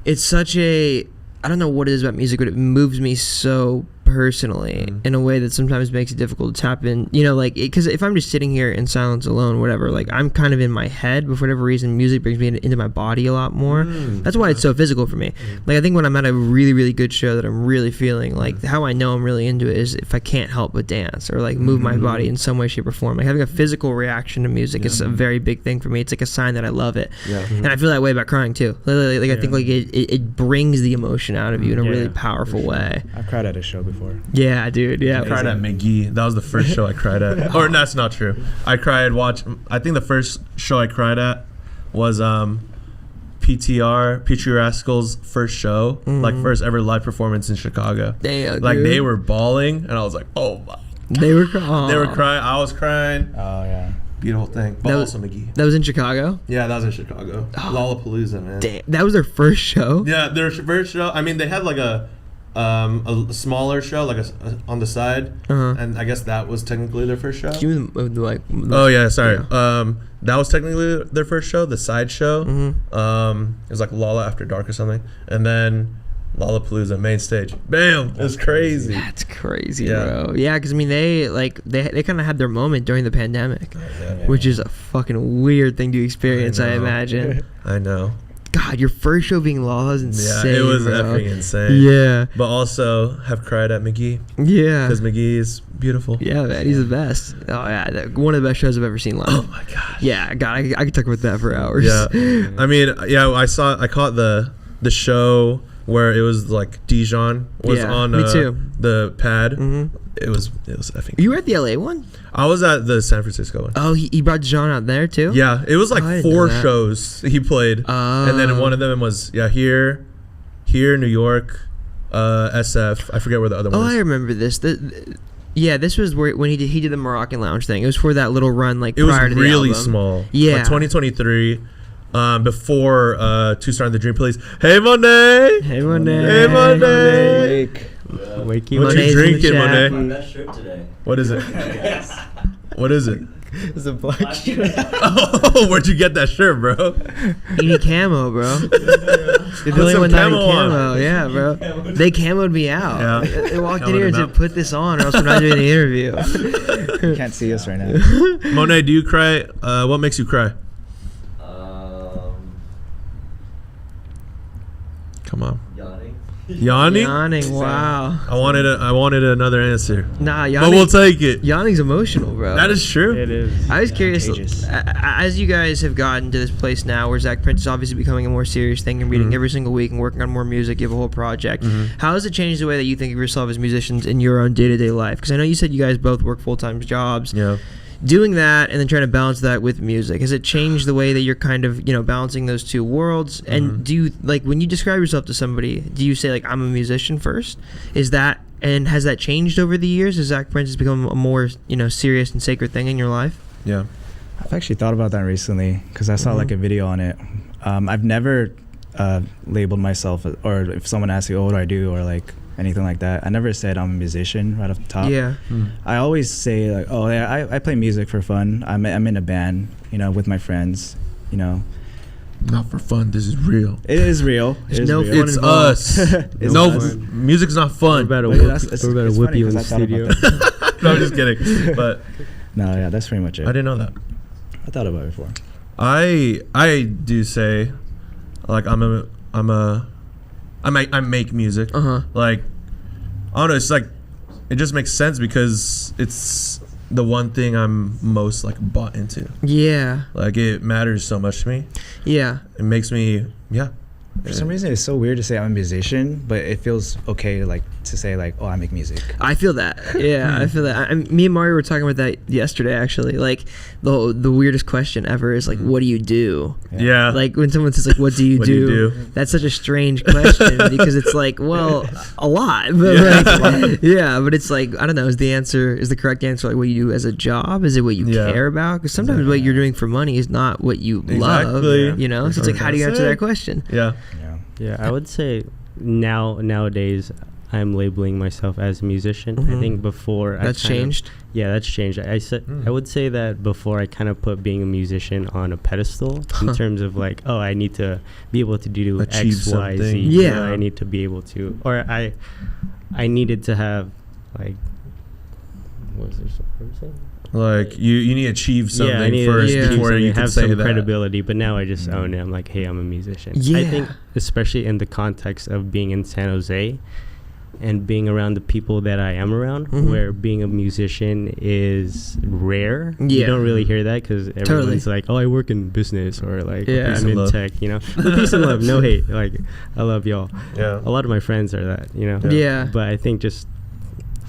it's such a, I don't know what it is about music, but it moves me so personally in a way that sometimes makes it difficult to tap in, you know, like, because if I'm just sitting here in silence alone, whatever, like, I'm kind of in my head, but for whatever reason, music brings me into my body a lot more. That's why it's so physical for me. Like, I think when I'm at a really, really good show that I'm really feeling, like, how I know I'm really into it is if I can't help but dance or, like, move my body in some way, shape, or form. Like, having a physical reaction to music is a very big thing for me. It's like a sign that I love it. Yeah. And I feel that way about crying, too. Like I think, like, it brings the emotion out of you in a really powerful way. I've cried at a show before. Yeah, dude. Yeah. I cried at McGee. That was the first show I cried at. Or that's not true. I think the first show I cried at was PTR, Petrie Rascal's first show, like first ever live performance in Chicago. Damn, like dude. they were bawling, and I was like, oh my. They were crying. They were crying. I was crying. Oh yeah. Beautiful thing. But That was- also McGee. That was in Chicago? Yeah, that was in Chicago. Lollapalooza, man. Damn. That was their first show? Yeah, their first show. I mean, they had like a smaller show, like on the side, and I guess that was technically their first show. Oh yeah, sorry. Yeah. That was technically their first show, the side show. It was like Lolla After Dark or something, and then Lollapalooza main stage. Bam! It was crazy. That's crazy, Yeah. bro. Yeah, because I mean, they kind of had their moment during the pandemic, which is a fucking weird thing to experience, I know. imagine. I know. God, your first show being Law is insane. Yeah, it was bro. effing insane. Yeah. But also have cried at McGee Yeah. because McGee is beautiful. Yeah, man, he's the best. Oh yeah, one of the best shows I've ever seen live. Oh my gosh. Yeah, God, I could talk about that for hours. Yeah. I mean, yeah, I caught the show where it was like Dijon was Yeah, on me too. the pad. It was effing. You were at the LA one? I was at the San Francisco one. Oh, he brought John out there too? Yeah, it was like Oh, I didn't know 4 that. shows he played, and then one of them was here, New York, SF. I forget where the other one Oh, was. I remember this. Yeah, this was where when he did the Moroccan Lounge thing. It was for that little run, like It was prior to the really album. small. Yeah. Like 2023, before Two Star and the Dream Police. Hey Monet. Hey, Monet. Hey Monet. Wakey. What Monet's you in the drinking, chat. My Monet? best shirt today. What is it? Yes. What is it? It's a black Oh, where'd you get that shirt, bro? You need camo, bro. You're the only some one not in camo on. camo. Yeah, bro. They camoed me out. Yeah. They walked in Camoed here and him said, out. "Put this on, or else we're not doing the interview." You can't see us right now. Monet, do you cry? What makes you cry? Come on. Yawning. Yawning? Yawning. Wow. I wanted another answer. Nah, But yawning. we'll take it. Yawning's emotional, bro. That is true. It is. I was curious, Contagious. as you guys have gotten to this place now where Zack Prince is obviously becoming a more serious thing and reading every single week and working on more music, you have a whole project. How has it changed the way that you think of yourself as musicians in your own day-to-day life? Because I know you said you guys both work full-time jobs. Yeah. Doing that and then trying to balance that with music, has it changed the way that you're kind of, balancing those two worlds? And do you, like, when you describe yourself to somebody, do you say, like, I'm a musician first? And has that changed over the years? Has Zack Prince has become a more, serious and sacred thing in your life? Yeah. I've actually thought about that recently because I saw like a video on it. I've never labeled myself, or if someone asks you, "Oh, what do I do?" or like anything like that, I never said I'm a musician right off the top. Yeah. I always say like, "Oh, yeah, I play music for fun. I'm in a band, with my friends. Not for fun. This is real. It is real. There's It is no real. fun It's involved. us. It's No, us. music's not We're fun. about to But whip, that's- we're about it's to whip funny you in 'cause the I thought about studio. No, I'm just kidding. But No, yeah, that's pretty much it. I didn't know that. I thought about it before. I do say, like I make music. Uh-huh. Like I don't know. It's like it just makes sense because it's the one thing I'm most like bought into. Yeah. Like it matters so much to me. Yeah. It makes me For some reason, it's so weird to say I'm a musician, but it feels okay to say like, oh, I make music. I feel that. Yeah, I feel that. Me and Mario were talking about that yesterday. Actually, like the weirdest question ever is like, what do you do? Yeah. Like when someone says like, what do you do? That's such a strange question because it's like, well, a lot. But but it's like I don't know. Is the correct answer like what you do as a job? Is it what you care about? Because sometimes what you're doing for money is not what you love. You know, so it's like, how do you answer that question? Yeah, I would say nowadays I'm labeling myself as a musician. I think before that's changed. That's changed. I would say that before I kind of put being a musician on a pedestal in terms of like, oh, I need to be able to do achieve X, Y, Z. Yeah, I need to be able to, or I needed to have like, what was there something saying? Like you need to achieve something first before you can have say some that. credibility. But now I just own it. I'm like, hey, I'm a musician. Yeah. I think especially in the context of being in San Jose and being around the people that I am around, where being a musician is rare. You don't really hear that because everyone's like, oh, I work in business or like I'm in tech, you know. But peace and love, no hate. Like I love y'all. Yeah. A lot of my friends are that, you know. Yeah. But I think just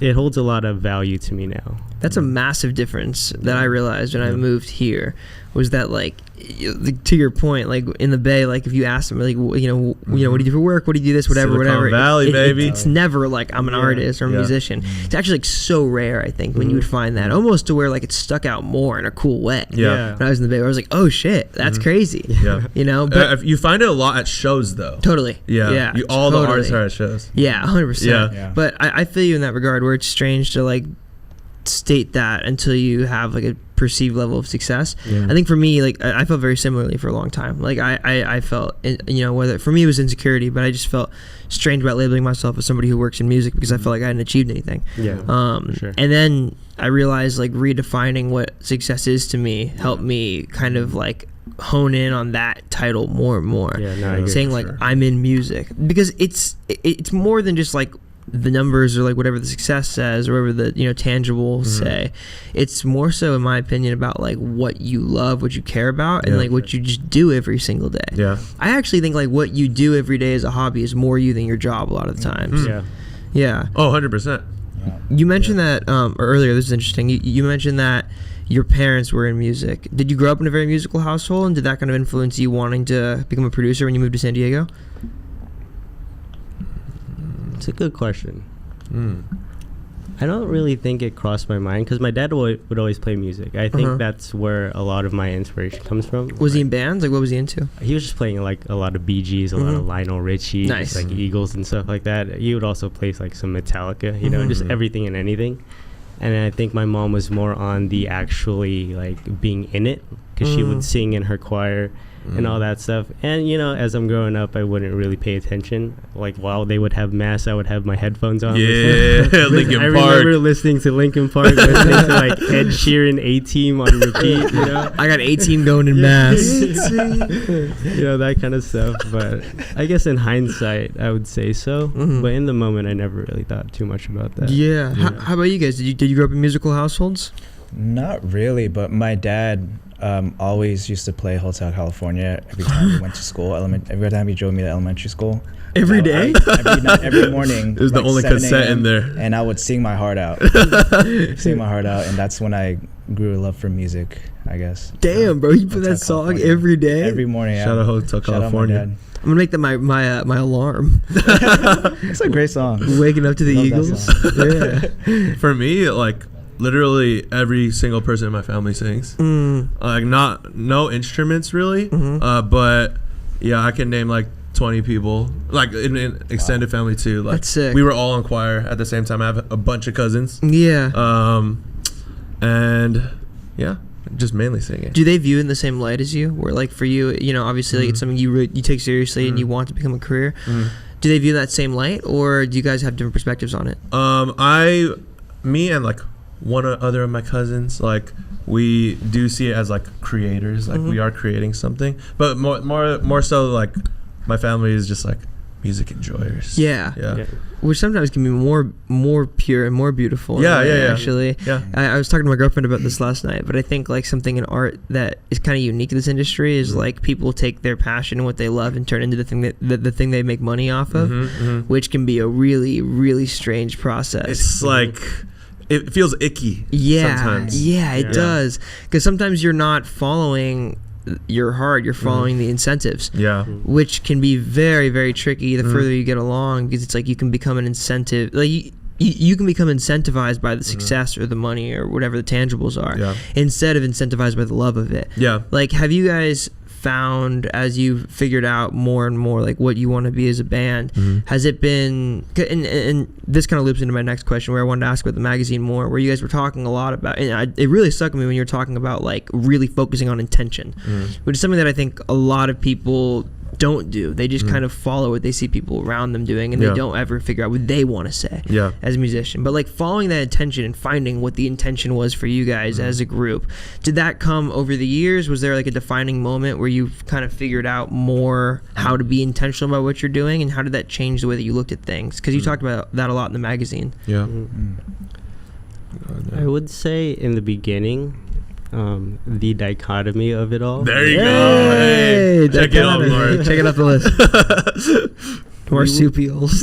it holds a lot of value to me now. That's a massive difference that I realized when I moved here was that like to your point, like in the Bay, like if you ask them like what do you do for work, what do you do this, whatever, Silicon Valley, baby. It's never like I'm an artist or a musician. It's actually like so rare, I think, when you would find that almost to where like it stuck out more in a cool way. When I was in the Bay, where I was like, oh shit, that's crazy. You know, but you find it a lot at shows though. Totally. All the artists are at shows. 100%. But I feel you in that regard where it's strange to like state that until you have like a perceived level of success. I think for me, like I felt very similarly for a long time. Like I felt, whether for me it was insecurity, but I just felt strange about labeling myself as somebody who works in music because I felt like I hadn't achieved anything. And then I realized like redefining what success is to me helped me kind of like hone in on that title more and more. Saying like I'm in music because it's more than just like the numbers or like whatever the success says or whatever the tangibles say. It's more so in my opinion about like what you love, what you care about, and like what you just do every single day. I actually think like what you do every day as a hobby is more you than your job a lot of the times. 100%. You mentioned that earlier. This is interesting. You mentioned that your parents were in music. Did you grow up in a very musical household, and did that kind of influence you wanting to become a producer when you moved to San Diego? It's a good question. I don't really think it crossed my mind because my dad would always play music. I think that's where a lot of my inspiration comes from. Was he in bands? Like, what was he into? He was just playing like a lot of Bee Gees, a lot of Lionel Richie, like Eagles and stuff like that. He would also play like some Metallica, just everything and anything. And I think my mom was more on the actually like being in it because she would sing in her choir and all that stuff. And as I'm growing up, I wouldn't really pay attention. Like while they would have mass, I would have my headphones on. Linkin Park. I remember listening to Linkin Park, listening to like Ed Sheeran, A-Team on repeat. I got A-Team going in mass. That kind of stuff. But I guess in hindsight, I would say so. But in the moment, I never really thought too much about that. How about you guys? Did you grow up in musical households? Not really, but my dad always used to play Hotel California every time we went to school. Every time he drove me to elementary school. Every day? Every morning. It was the only cassette in there. And I would sing my heart out. And that's when I grew a love for music, I guess. Damn, bro, you put that song every day? Every morning. Shout out Hotel California. I'm gonna make that my alarm. It's a great song. Waking up to the Eagles. For me, like literally every single person in my family sings. Like no instruments really, but I can name like 20 people, like in extended family too. Like that's sick. We were all in choir at the same time. I have a bunch of cousins. And just mainly singing. Do they view it in the same light as you? Where like for you, obviously like it's something you take seriously and you want to become a career. Do they view that same light, or do you guys have different perspectives on it? Me and like one other of my cousins, like we do see it as like creators, like we are creating something, but more so like my family is just like music enjoyers. Yeah. Which sometimes can be more pure and more beautiful. Yeah. Actually, I was talking to my girlfriend about this last night, but I think like something in art that is kind of unique to this industry is like people take their passion and what they love and turn it into the thing that the thing they make money off of, which can be a really, really strange process. It's like it feels icky. Sometimes. Yeah, it does, because sometimes you're not following your heart, you're following the incentives, which can be very, very tricky the further you get along, because it's like you can become an incentive, like you can become incentivized by the success or the money or whatever the tangibles are, instead of incentivized by the love of it. Like, have you guys found, as you've figured out more and more like what you want to be as a band, has it been, and this kind of loops into my next question where I wanted to ask about the magazine more, where you guys were talking a lot about, and it really stuck with me when you were talking about like really focusing on intention, which is something that I think a lot of people don't do. They just kind of follow what they see people around them doing, and they don't ever figure out what they want to say as a musician. But like following that intention and finding what the intention was for you guys as a group, did that come over the years? Was there like a defining moment where you kind of figured out more how to be intentional about what you're doing, and how did that change the way that you looked at things? Because you talked about that a lot in the magazine. I would say in the beginning, the dichotomy of it all. There you go. Hey, check it out, Lord. Check it off the list. Marsupials.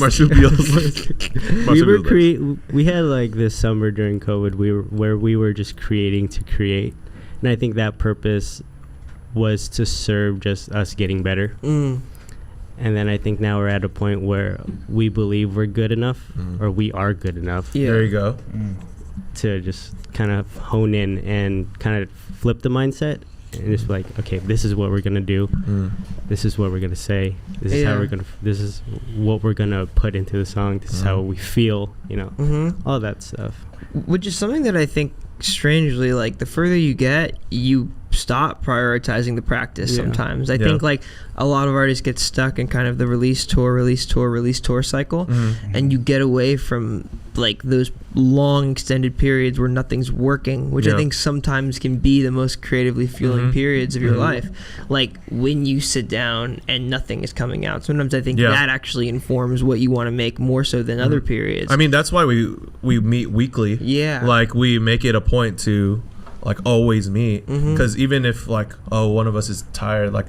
We had like this summer during COVID, we were just creating to create, and I think that purpose was to serve just us getting better. And then I think now we're at a point where we believe we're good enough, or we are good enough. There you go. To just kind of hone in and kind of flip the mindset and just like, okay, this is what we're gonna do. This is what we're gonna say. This is how we're gonna. This is what we're gonna put into the song. This is how we feel. All that stuff. Which is something that I think, strangely, like the further you get, you stop prioritizing the practice sometimes. I think like a lot of artists get stuck in kind of the release tour cycle, and you get away from like those long extended periods where nothing's working, which I think sometimes can be the most creatively fueling periods of your life. Like when you sit down and nothing is coming out, sometimes I think that actually informs what you want to make more so than other periods. I mean, that's why we meet weekly. Like we make it a point to like always meet, because even if like one of us is tired, like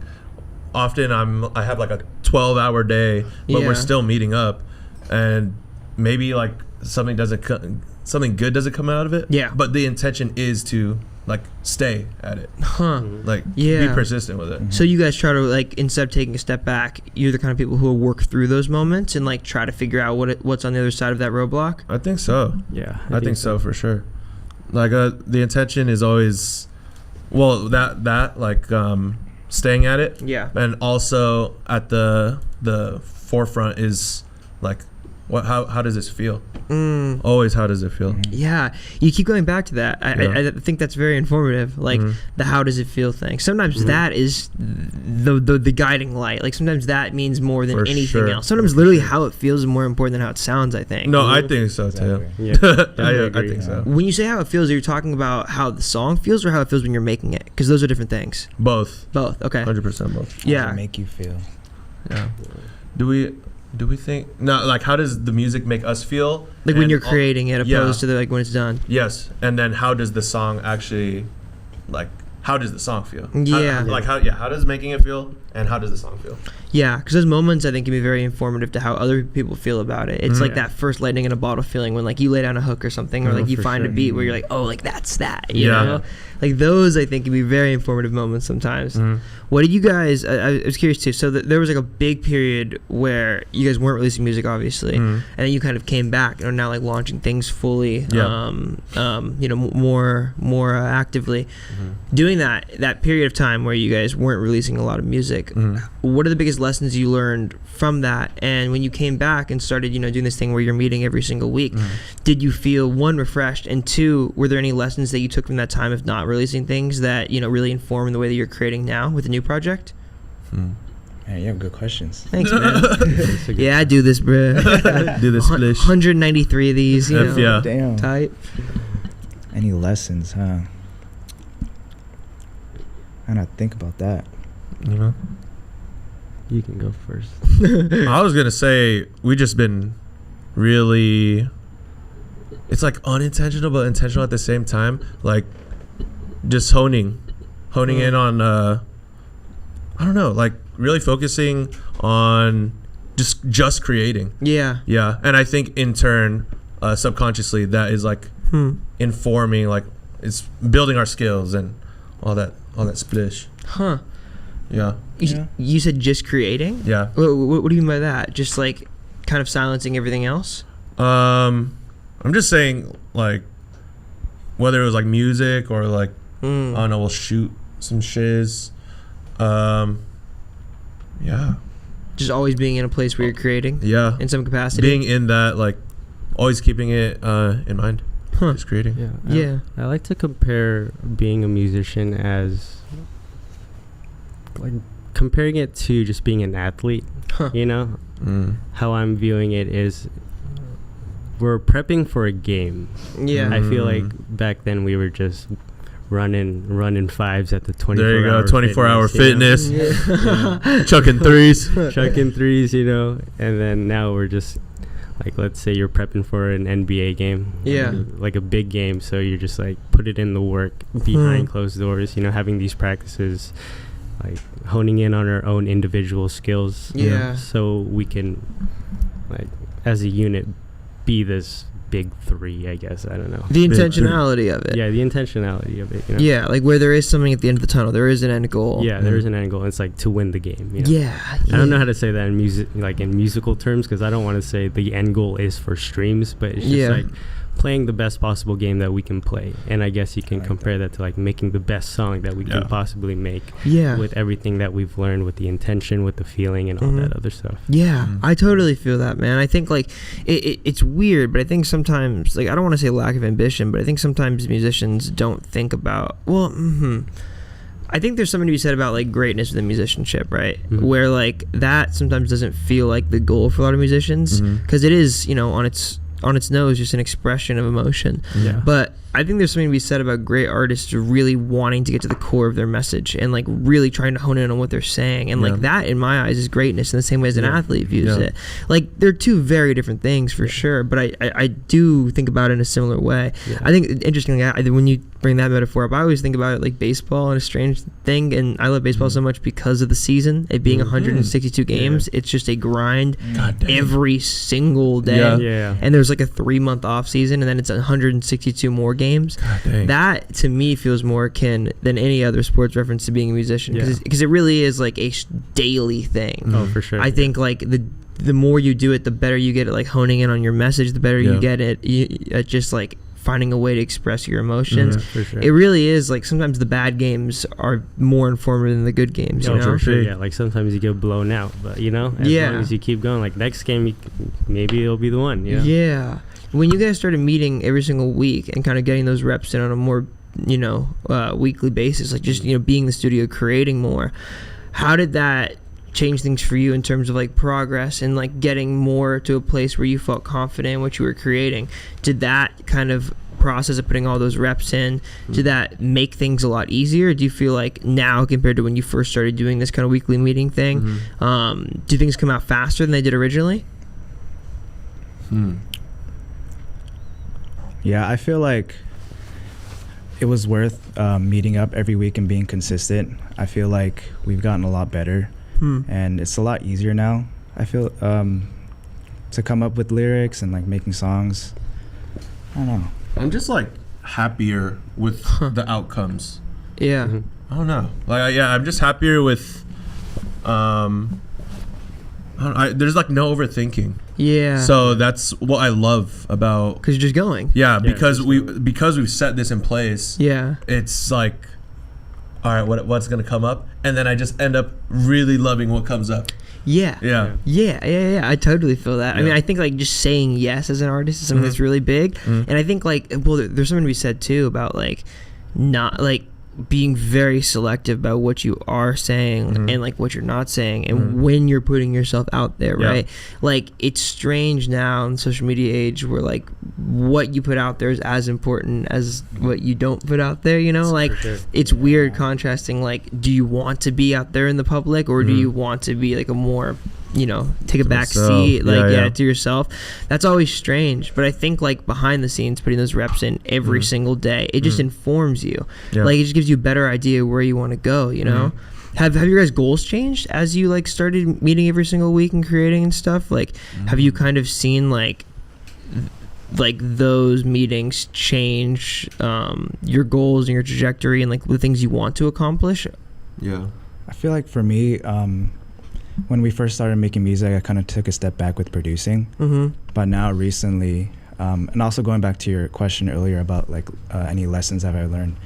often I have like a 12-hour day, but we're still meeting up, and maybe like something good doesn't come out of it, but the intention is to like stay at it, like be persistent with it. So you guys try to like, instead of taking a step back, you're the kind of people who will work through those moments and like try to figure out what's on the other side of that roadblock. I think so. I think so for sure. Like the intention is always, well, that like staying at it, and also at the forefront is like, how does this feel? Always, how does it feel? You keep going back to that. I think that's very informative, like the how does it feel thing. Sometimes that is the guiding light. Like sometimes that means more than anything else. Sometimes literally how it feels is more important than how it sounds, I think. No, I think so too. I think so. When you say how it feels, are you talking about how the song feels or how it feels when you're making it? Because those are different things. Both. Okay. 100% both. How does it make you feel? Do we think like how does the music make us feel, like when you're creating it opposed to like when it's done? Yes. And then how does the song actually, like how does the song feel? How does making it feel, and how does the song feel? Because those moments I think can be very informative to how other people feel about it. It's like that first lightning in a bottle feeling when like you lay down a hook or something, or like you find a beat where you're like, oh, like that's that, you know? Like those I think can be very informative moments sometimes. What did you guys, I was curious too, so there was like a big period where you guys weren't releasing music obviously, and then you kind of came back and are now like launching things fully, more actively. Doing that period of time where you guys weren't releasing a lot of music, what are the biggest lessons you learned from that? And when you came back and started doing this thing where you're meeting every single week, did you feel, one, refreshed, and two, were there any lessons that you took from that time of not releasing things that really inform the way that you're creating now with the new project? Man, you have good questions. Thanks, man. I do this, bro. Do this splish. 193 of these, Damn. Type. Any lessons, huh? I not think about that. You can go first. I was gonna say we just been really. It's like unintentional but intentional at the same time. Like just honing in on. I don't know. Like really focusing on just creating. Yeah. Yeah, and I think in turn, subconsciously, that is like informing, like it's building our skills and all that splish. Huh. Yeah. You said just creating? Yeah. What do you mean by that? Just like kind of silencing everything else? I'm just saying, like, whether it was like music or like I don't know, we'll shoot some shiz. Yeah. Just always being in a place where you're creating. Yeah. In some capacity. Being in that, like, always keeping it in mind. Huh. Just creating. Yeah. I like to compare being a musician as like comparing it to just being an athlete. You know, how I'm viewing it is we're prepping for a game. Yeah. I feel like back then we were just running fives at the 24 There you go, 24-hour fitness. fitness. Chucking threes. Chucking threes, you know. And then now we're just like, let's say you're prepping for an NBA game. Yeah. Like a big game, so you're just like put it in the work behind closed doors, you know, having these practices, like honing in on our own individual skills. Yeah. So we can, like, as a unit, be this big three, I guess. I don't know. The intentionality of it. Yeah, the intentionality of it. You know? Yeah, like where there is something at the end of the tunnel. There is an end goal. Yeah, there is an end goal. It's like to win the game. You know? Yeah. I don't know how to say that in music, like in musical terms, because I don't want to say the end goal is for streams, but it's just like playing the best possible game that we can play. And I guess you can compare that to like making the best song that we can possibly make. Yeah. With everything that we've learned, with the intention, with the feeling, and all that other stuff. Yeah, I totally feel that, man. I think like it's weird, but I think sometimes, like, I don't want to say lack of ambition, but I think sometimes musicians don't think about, I think there's something to be said about like greatness within musicianship, right? Where like that sometimes doesn't feel like the goal for a lot of musicians, because it is, you know, on its nose, just an expression of emotion. But I think there's something to be said about great artists really wanting to get to the core of their message and like really trying to hone in on what they're saying. And like that, in my eyes, is greatness in the same way as an athlete views it. Like they're two very different things for sure, but I do think about it in a similar way. I think interestingly, when you bring that metaphor up, I always think about it like baseball and a strange thing. And I love baseball so much because of the season, it being 162 games. It's just a grind every single day. And there's like a 3-month off season, and then it's 162 more games. That to me feels more akin than any other sports reference to being a musician, because it really is like a daily thing. Oh, for sure. I think like the more you do it, the better you get at like honing in on your message, the better you get at just like finding a way to express your emotions. For sure. It really is like sometimes the bad games are more informative than the good games. You know? For sure. Yeah, like sometimes you get blown out, but you know, as long as you keep going, like next game, maybe it'll be the one. You know? Yeah. When you guys started meeting every single week and kind of getting those reps in on a more, you know, weekly basis, like just, you know, being in the studio, creating more, how did that change things for you in terms of like progress and like getting more to a place where you felt confident in what you were creating? Did that kind of process of putting all those reps in, did that make things a lot easier? Do you feel like now compared to when you first started doing this kind of weekly meeting thing, do things come out faster than they did originally? Yeah, I feel like it was worth meeting up every week and being consistent. I feel like we've gotten a lot better, and it's a lot easier now. I feel to come up with lyrics and like making songs. I don't know. I'm just like happier with the outcomes. Yeah. I don't know. Like, I'm just happier with. There's like no overthinking. Yeah. So that's what I love about. Because you're just going. Yeah, because we've set this in place. Yeah. It's like, all right, what's gonna come up, and then I just end up really loving what comes up. Yeah. I totally feel that. I mean, I think like just saying yes as an artist is something that's really big, and I think like there's something to be said too about like not like being very selective about what you are saying and like what you're not saying and when you're putting yourself out there, right? Like it's strange now in social media age where like what you put out there is as important as what you don't put out there, you know? Like it's weird contrasting, like, do you want to be out there in the public or do you want to be like a more, you know, take a back seat, like to yourself? That's always strange. But I think like behind the scenes, putting those reps in every single day, it just informs you. Like it just gives you a better idea where you want to go, you know? Have your guys' goals changed as you like started meeting every single week and creating and stuff? Like have you kind of seen like those meetings change your goals and your trajectory and like the things you want to accomplish? I feel like for me, when we first started making music, I kind of took a step back with producing. But now recently, and also going back to your question earlier about like any lessons have I learned,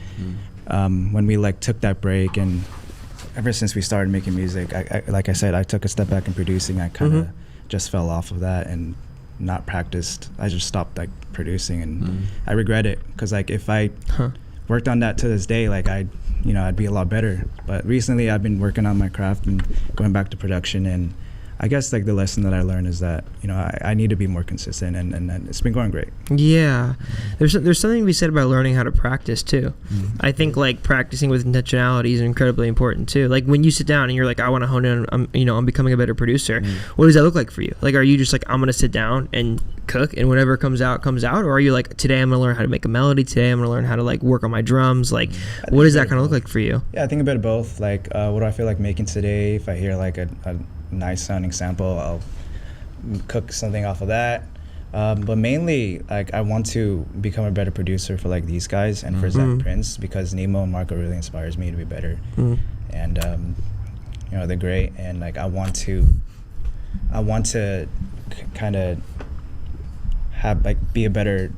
when we like took that break and ever since we started making music, I like I said, I took a step back in producing. I kind of just fell off of that and not practiced. I just stopped like producing, and I regret it because like if I worked on that to this day, like I'd be a lot better. But recently I've been working on my craft and going back to production, and I guess like the lesson that I learned is that, you know, I need to be more consistent, and it's been going great. Yeah. There's something to be said about learning how to practice too. I think like practicing with intentionality is incredibly important too. Like when you sit down and you're like, I want to hone in on, I'm becoming a better producer. What does that look like for you? Like, are you just like, I'm going to sit down and cook and whatever comes out? Or are you like, today I'm going to learn how to make a melody. Today I'm going to learn how to like work on my drums. Like, what does that kind of look like for you? Yeah, I think a bit of both. Like, what do I feel like making today? If I hear like a nice sounding sample, I'll cook something off of that, but mainly like I want to become a better producer for like these guys and for Zack Prince, because Nemo and Marco really inspires me to be better, and you know, they're great, and like I want to kind of have like be a better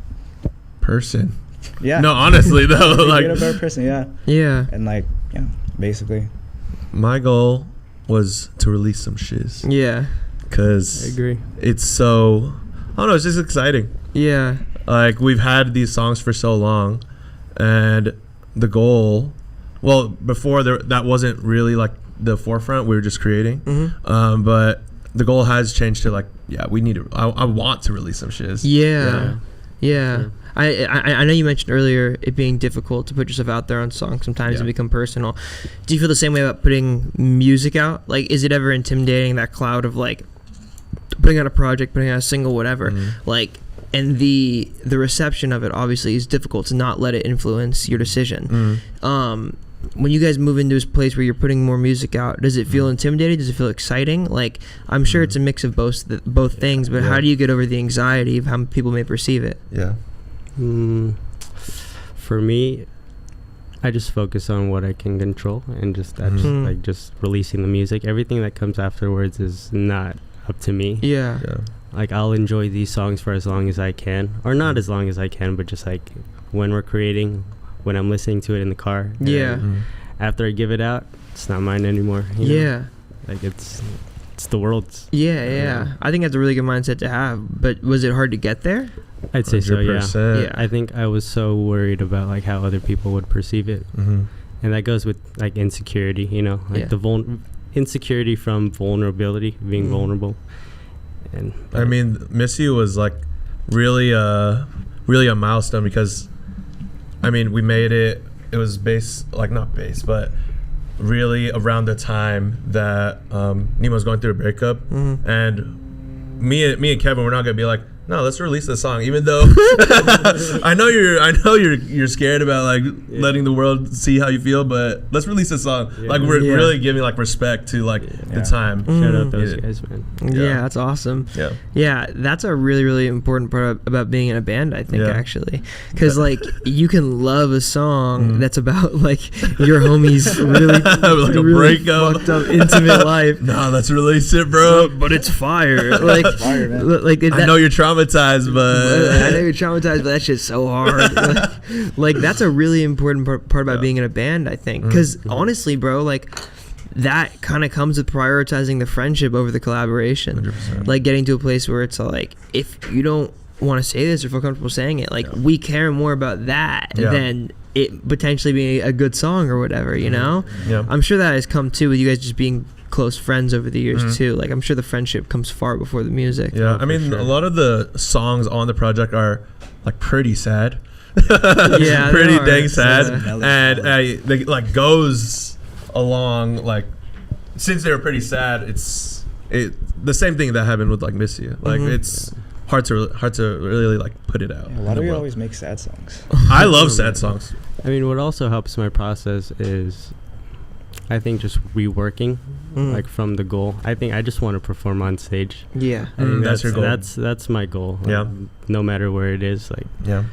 person. No, honestly though, like be a better person. And like basically my goal was to release some shiz. Because I agree. It's so, I don't know, it's just exciting. Like we've had these songs for so long, and the goal, well, before that wasn't really like the forefront. We were just creating, but the goal has changed to like, we need to. I want to release some shiz. Sure. I know you mentioned earlier it being difficult to put yourself out there on songs sometimes and become personal. Do you feel the same way about putting music out? Like, is it ever intimidating, that cloud of like putting out a project, putting out a single, whatever, like, and the reception of it obviously is difficult to not let it influence your decision. When you guys move into this place where you're putting more music out, does it feel intimidating? Does it feel exciting? Like, I'm sure it's a mix of both things, but how do you get over the anxiety of how people may perceive it? For me, I just focus on what I can control, and just like just releasing the music. Everything that comes afterwards is not up to me. Like, I'll enjoy these songs for as long as I can, or not as long as I can, but just like when we're creating, when I'm listening to it in the car. After I give it out, it's not mine anymore. You know? Like it's the world's. I think that's a really good mindset to have. But was it hard to get there? I'd say 100%. So. I think I was so worried about like how other people would perceive it, and that goes with like insecurity. You know, like the insecurity from vulnerability, being vulnerable. And I mean, Miss You was like really a milestone, because I mean, we made it. It was not based, but really around the time that Nemo was going through a breakup, and me and Kevin, we're not gonna be like, no, let's release the song, even though I know you're scared about like letting the world see how you feel, but let's release the song. Like we're really giving like respect to like the time. Shout out those guys, man. That's awesome. That's a really, really important part about being in a band, I think, actually, because like you can love a song that's about like your homies really like a really breakup, fucked up intimate life. No, let's release it, bro. But it's fire. Like, fire, man. Like I know you're traumatized, but I know you're traumatized, but that shit's so hard. Like that's a really important part about being in a band, I think, because honestly, bro, like that kind of comes with prioritizing the friendship over the collaboration. 100%. Like getting to a place where it's like, if you don't want to say this or feel comfortable saying it, like we care more about that than it potentially being a good song or whatever, you know? Yeah. I'm sure that has come too with you guys just being close friends over the years too. Like, I'm sure the friendship comes far before the music. Yeah, I mean, a lot of the songs on the project are like pretty sad. Yeah, pretty they are. dang sad, Yeah. and they like goes along like since they were pretty sad. It's the same thing that happened with like Miss You. Like it's hard to really like put it out. Yeah, why do we always make sad songs? I love sad songs. I mean, what also helps my process is, I think, just reworking, like from the goal. I think I just want to perform on stage. Yeah. I think That's your goal. That's my goal. Yeah. No matter where it is, like. Yeah.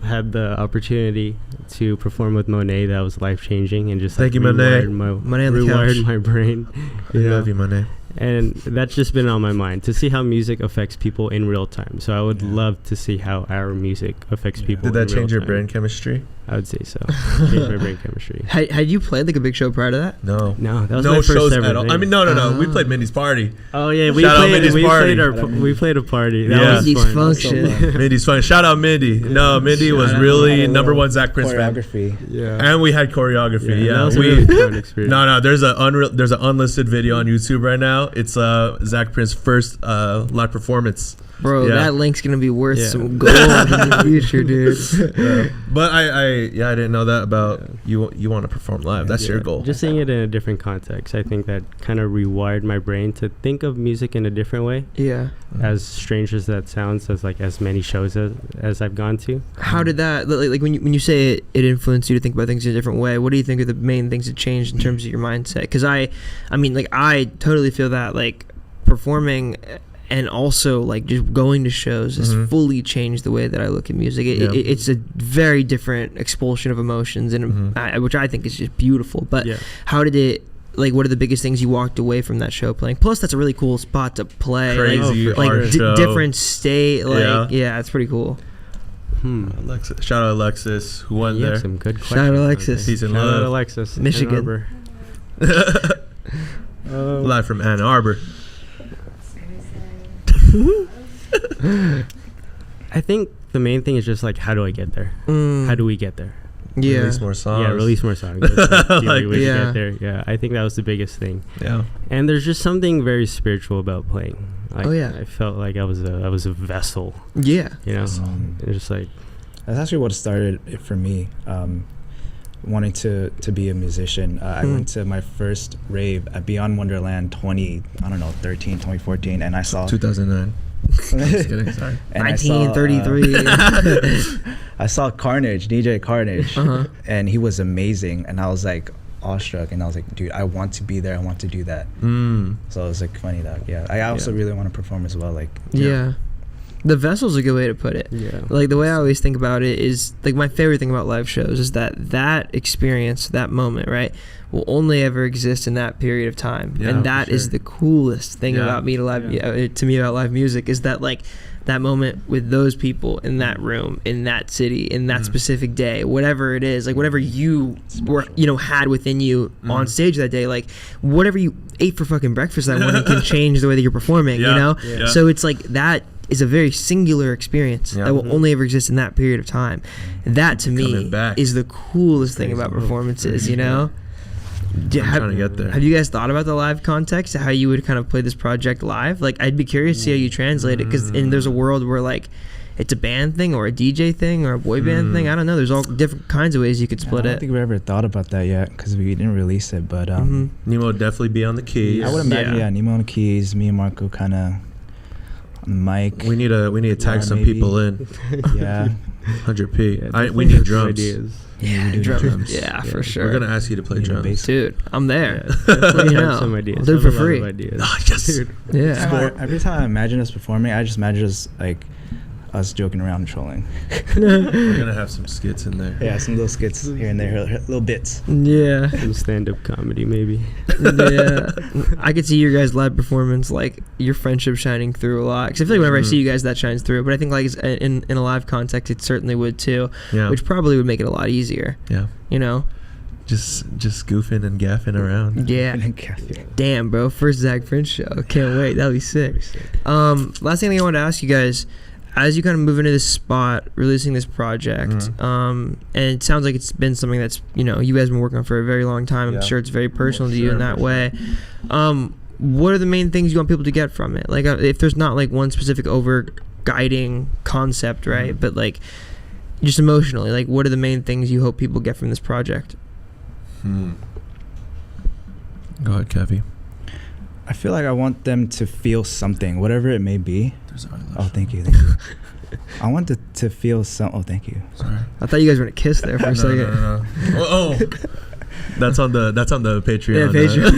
Had the opportunity to perform with Monet. That was life changing, and just Thank you, rewired Monet. Monet on the rewired couch. my brain. I love you, Monet. And that's just been on my mind, to see how music affects people in real time. So I would love to see how our music affects people. Did that in real change your time. brain chemistry? I would say so. Changed my brain chemistry. Had you played like a big show prior to that? No. No, that was No my first shows ever at all. thing. I mean, no. We played Mindy's party. Oh yeah, Shout out Mindy's party. we played a party. That Yeah. was Mindy's fun. function. Mindy's fun. Shout out Mindy. No, Mindy was Shout really out. number one Zack Prince fan. Choreography. Yeah. And we had choreography. that Yeah, was a we. really fun experience. No. There's an unlisted video on YouTube right now. It's Zack Prince's first live performance. Bro, Yeah. that link's gonna be worth Yeah. some gold in the future, dude. But I didn't know that about you. You want to perform live? That's your Yeah. goal. Just seeing it in a different context, I think that kind of rewired my brain to think of music in a different way. Yeah. As strange as that sounds, as many shows as I've gone to. How did that, like when you say it influenced you to think about things in a different way, what do you think are the main things that changed in terms of your mindset? Because I mean, like, I totally feel that, like, performing and also like just going to shows has fully changed the way that I look at music. It's a very different expulsion of emotions, and which I think is just beautiful. But how did it? Like, what are the biggest things you walked away from that show playing? Plus, that's a really cool spot to play. Crazy art show. Different state. Like, yeah, it's pretty cool. Alexis, shout out Alexis who won You have there. some good questions. Shout out Alexis. He's in Shout out love. Alexis. Michigan. Ann Arbor. Live from Ann Arbor. I think the main thing is just like, how do I get there? How do we get there? Yeah. Release more songs. Yeah, release more songs. That's the only way to yeah. get there. Yeah, I think that was the biggest thing. Yeah. And there's just something very spiritual about playing. Like, Oh, yeah. I felt like I was a vessel. Yeah. You know, it's just like. That's actually what started it for me. Wanting to be a musician. I went to my first rave at Beyond Wonderland 2014, and I saw 2009. Just kidding. Sorry. and 1933. I saw Carnage, DJ Carnage, and he was amazing. And I was like awestruck, and I was like, dude, I want to be there. I want to do that. So it was like funny that I also really want to perform as well. Like Yeah. The vessel's a good way to put it. Yeah. Like, the way I always think about it is, like, my favorite thing about live shows is that experience, that moment, right, will only ever exist in that period of time. Yeah, and that for is sure. the coolest thing Yeah. about me to me about live music, is that, like, that moment with those people in that room, in that city, in that specific day, whatever it is, like, whatever you were, had within you on stage that day, like, whatever you ate for fucking breakfast that morning can change the way that you're performing, Yeah. Yeah. So it's like, that is a very singular experience Yeah. that will only ever exist in that period of time. That, to me, Coming back. is the coolest thing about performances, trying to get there. Have you guys thought about the live context, how you would kind of play this project live? Like, I'd be curious to see how you translate it, because there's a world where, like, it's a band thing or a DJ thing or a boy band thing. I don't know. There's all different kinds of ways you could split I don't it. think we ever thought about that yet because we didn't release it. But Nemo would definitely be on the keys. I would imagine, Yeah. Nemo on the keys, me and Marco kind of on the mic. We need to tag some maybe. people in. Yeah. 100p. Yeah, We need some drums. ideas. Yeah, do drums. Yeah, for sure. We're gonna ask you to play Need a drums. bass. Dude, I'm there. Yeah, Let me have know. some ideas. I'll do it Have for a lot free. of ideas. Oh, yes. Dude. Yeah. Every time I imagine us performing, I just imagine us like us joking around and trolling. We're gonna have some skits in there. Yeah, some little skits here and there, little bits. Yeah. Some stand-up comedy, maybe. Yeah. I could see your guys' live performance, like, your friendship shining through a lot. Because I feel like whenever I see you guys, that shines through. But I think, like, in a live context, it certainly would too. Yeah. Which probably would make it a lot easier. Yeah. Just goofing and gaffing around. Yeah. Damn, bro. First Zack Prince show. Can't wait. That'll be sick. Last thing I wanted to ask you guys, as you kind of move into this spot, releasing this project, and it sounds like it's been something that's, you know, you guys have been working on for a very long time. I'm sure it's very personal to you in that way. What are the main things you want people to get from it? Like, if there's not like one specific over guiding concept, right? But like, just emotionally, like, what are the main things you hope people get from this project? Go ahead, Kevy. I feel like I want them to feel something, whatever it may be. Oh, thank you. I want to feel some. Oh, thank you. Sorry. I thought you guys were gonna kiss there for a second. No. Oh. That's on the Patreon. Yeah, Patreon.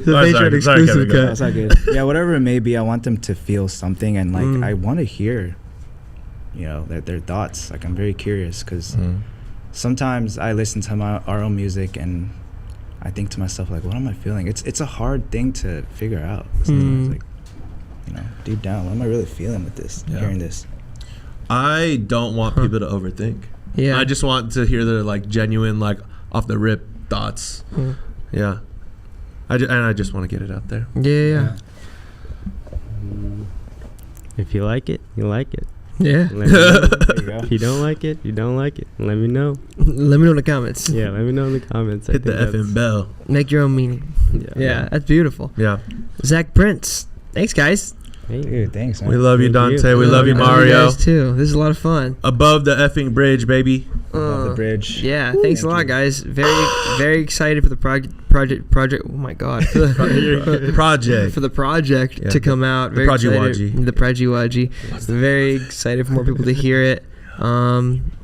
The Patreon exclusive cut. That's not good. Yeah, whatever it may be, I want them to feel something, and like I want to hear, you know, their thoughts. Like, I'm very curious because sometimes I listen to our own music and I think to myself, like, what am I feeling? It's a hard thing to figure out. Sometimes, like, you know, deep down, what am I really feeling with this? Hearing this. I don't want people to overthink. Yeah. I just want to hear their like genuine, like off the rip thoughts. Yeah. I just want to get it out there. Yeah. If you like it, you like it. Yeah. Let me know. If you don't like it, you don't like it. Let me know. Let me know in the comments. Yeah, let me know in the comments. Hit the effing bell. Make your own meaning. Yeah, that's beautiful. Yeah. Zach Prince. Thanks, guys. Hey. Dude, thanks, man. We love you, Thank Dante. you. We love you, Love Mario. you guys too. This is a lot of fun. Above the effing bridge, baby. Above the bridge. Yeah, thanks a lot, you. guys. Very excited for the project. Oh my God, for the Project. for the project to come out. The Very Projiwaji. excited. The Projiwaji. Very excited for more people to hear it.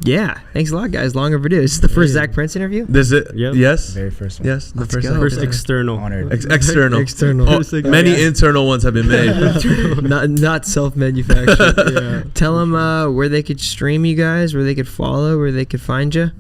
Yeah, thanks a lot, guys. Long overdue. Is this the first Zach Prince interview? This is Yep. yes. Very first one. Yes, the Let's first go. one. First external. Honored. External. External. Oh, many internal ones have been made. not self-manufactured. Tell them where they could stream you guys, where they could follow, where they could find you.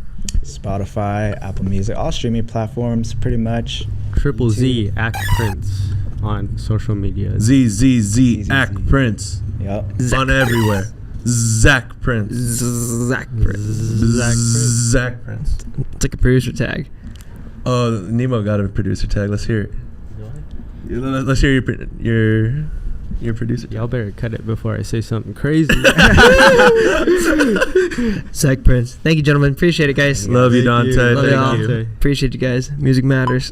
Spotify, Apple Music, all streaming platforms, pretty much. Triple Z Act Prince on social media. Z Act Prince Yep. on everywhere. Zach Prince. Zach Prince. Zach Prince. It's like a producer tag. Oh, Nemo got a producer tag. Let's hear it. Let's hear your producer tag. Y'all better cut it before I say something crazy. Zach Prince. Thank you, gentlemen. Appreciate it, guys. Love you, Dante. Love Thank y'all. you. Appreciate you guys. Music matters.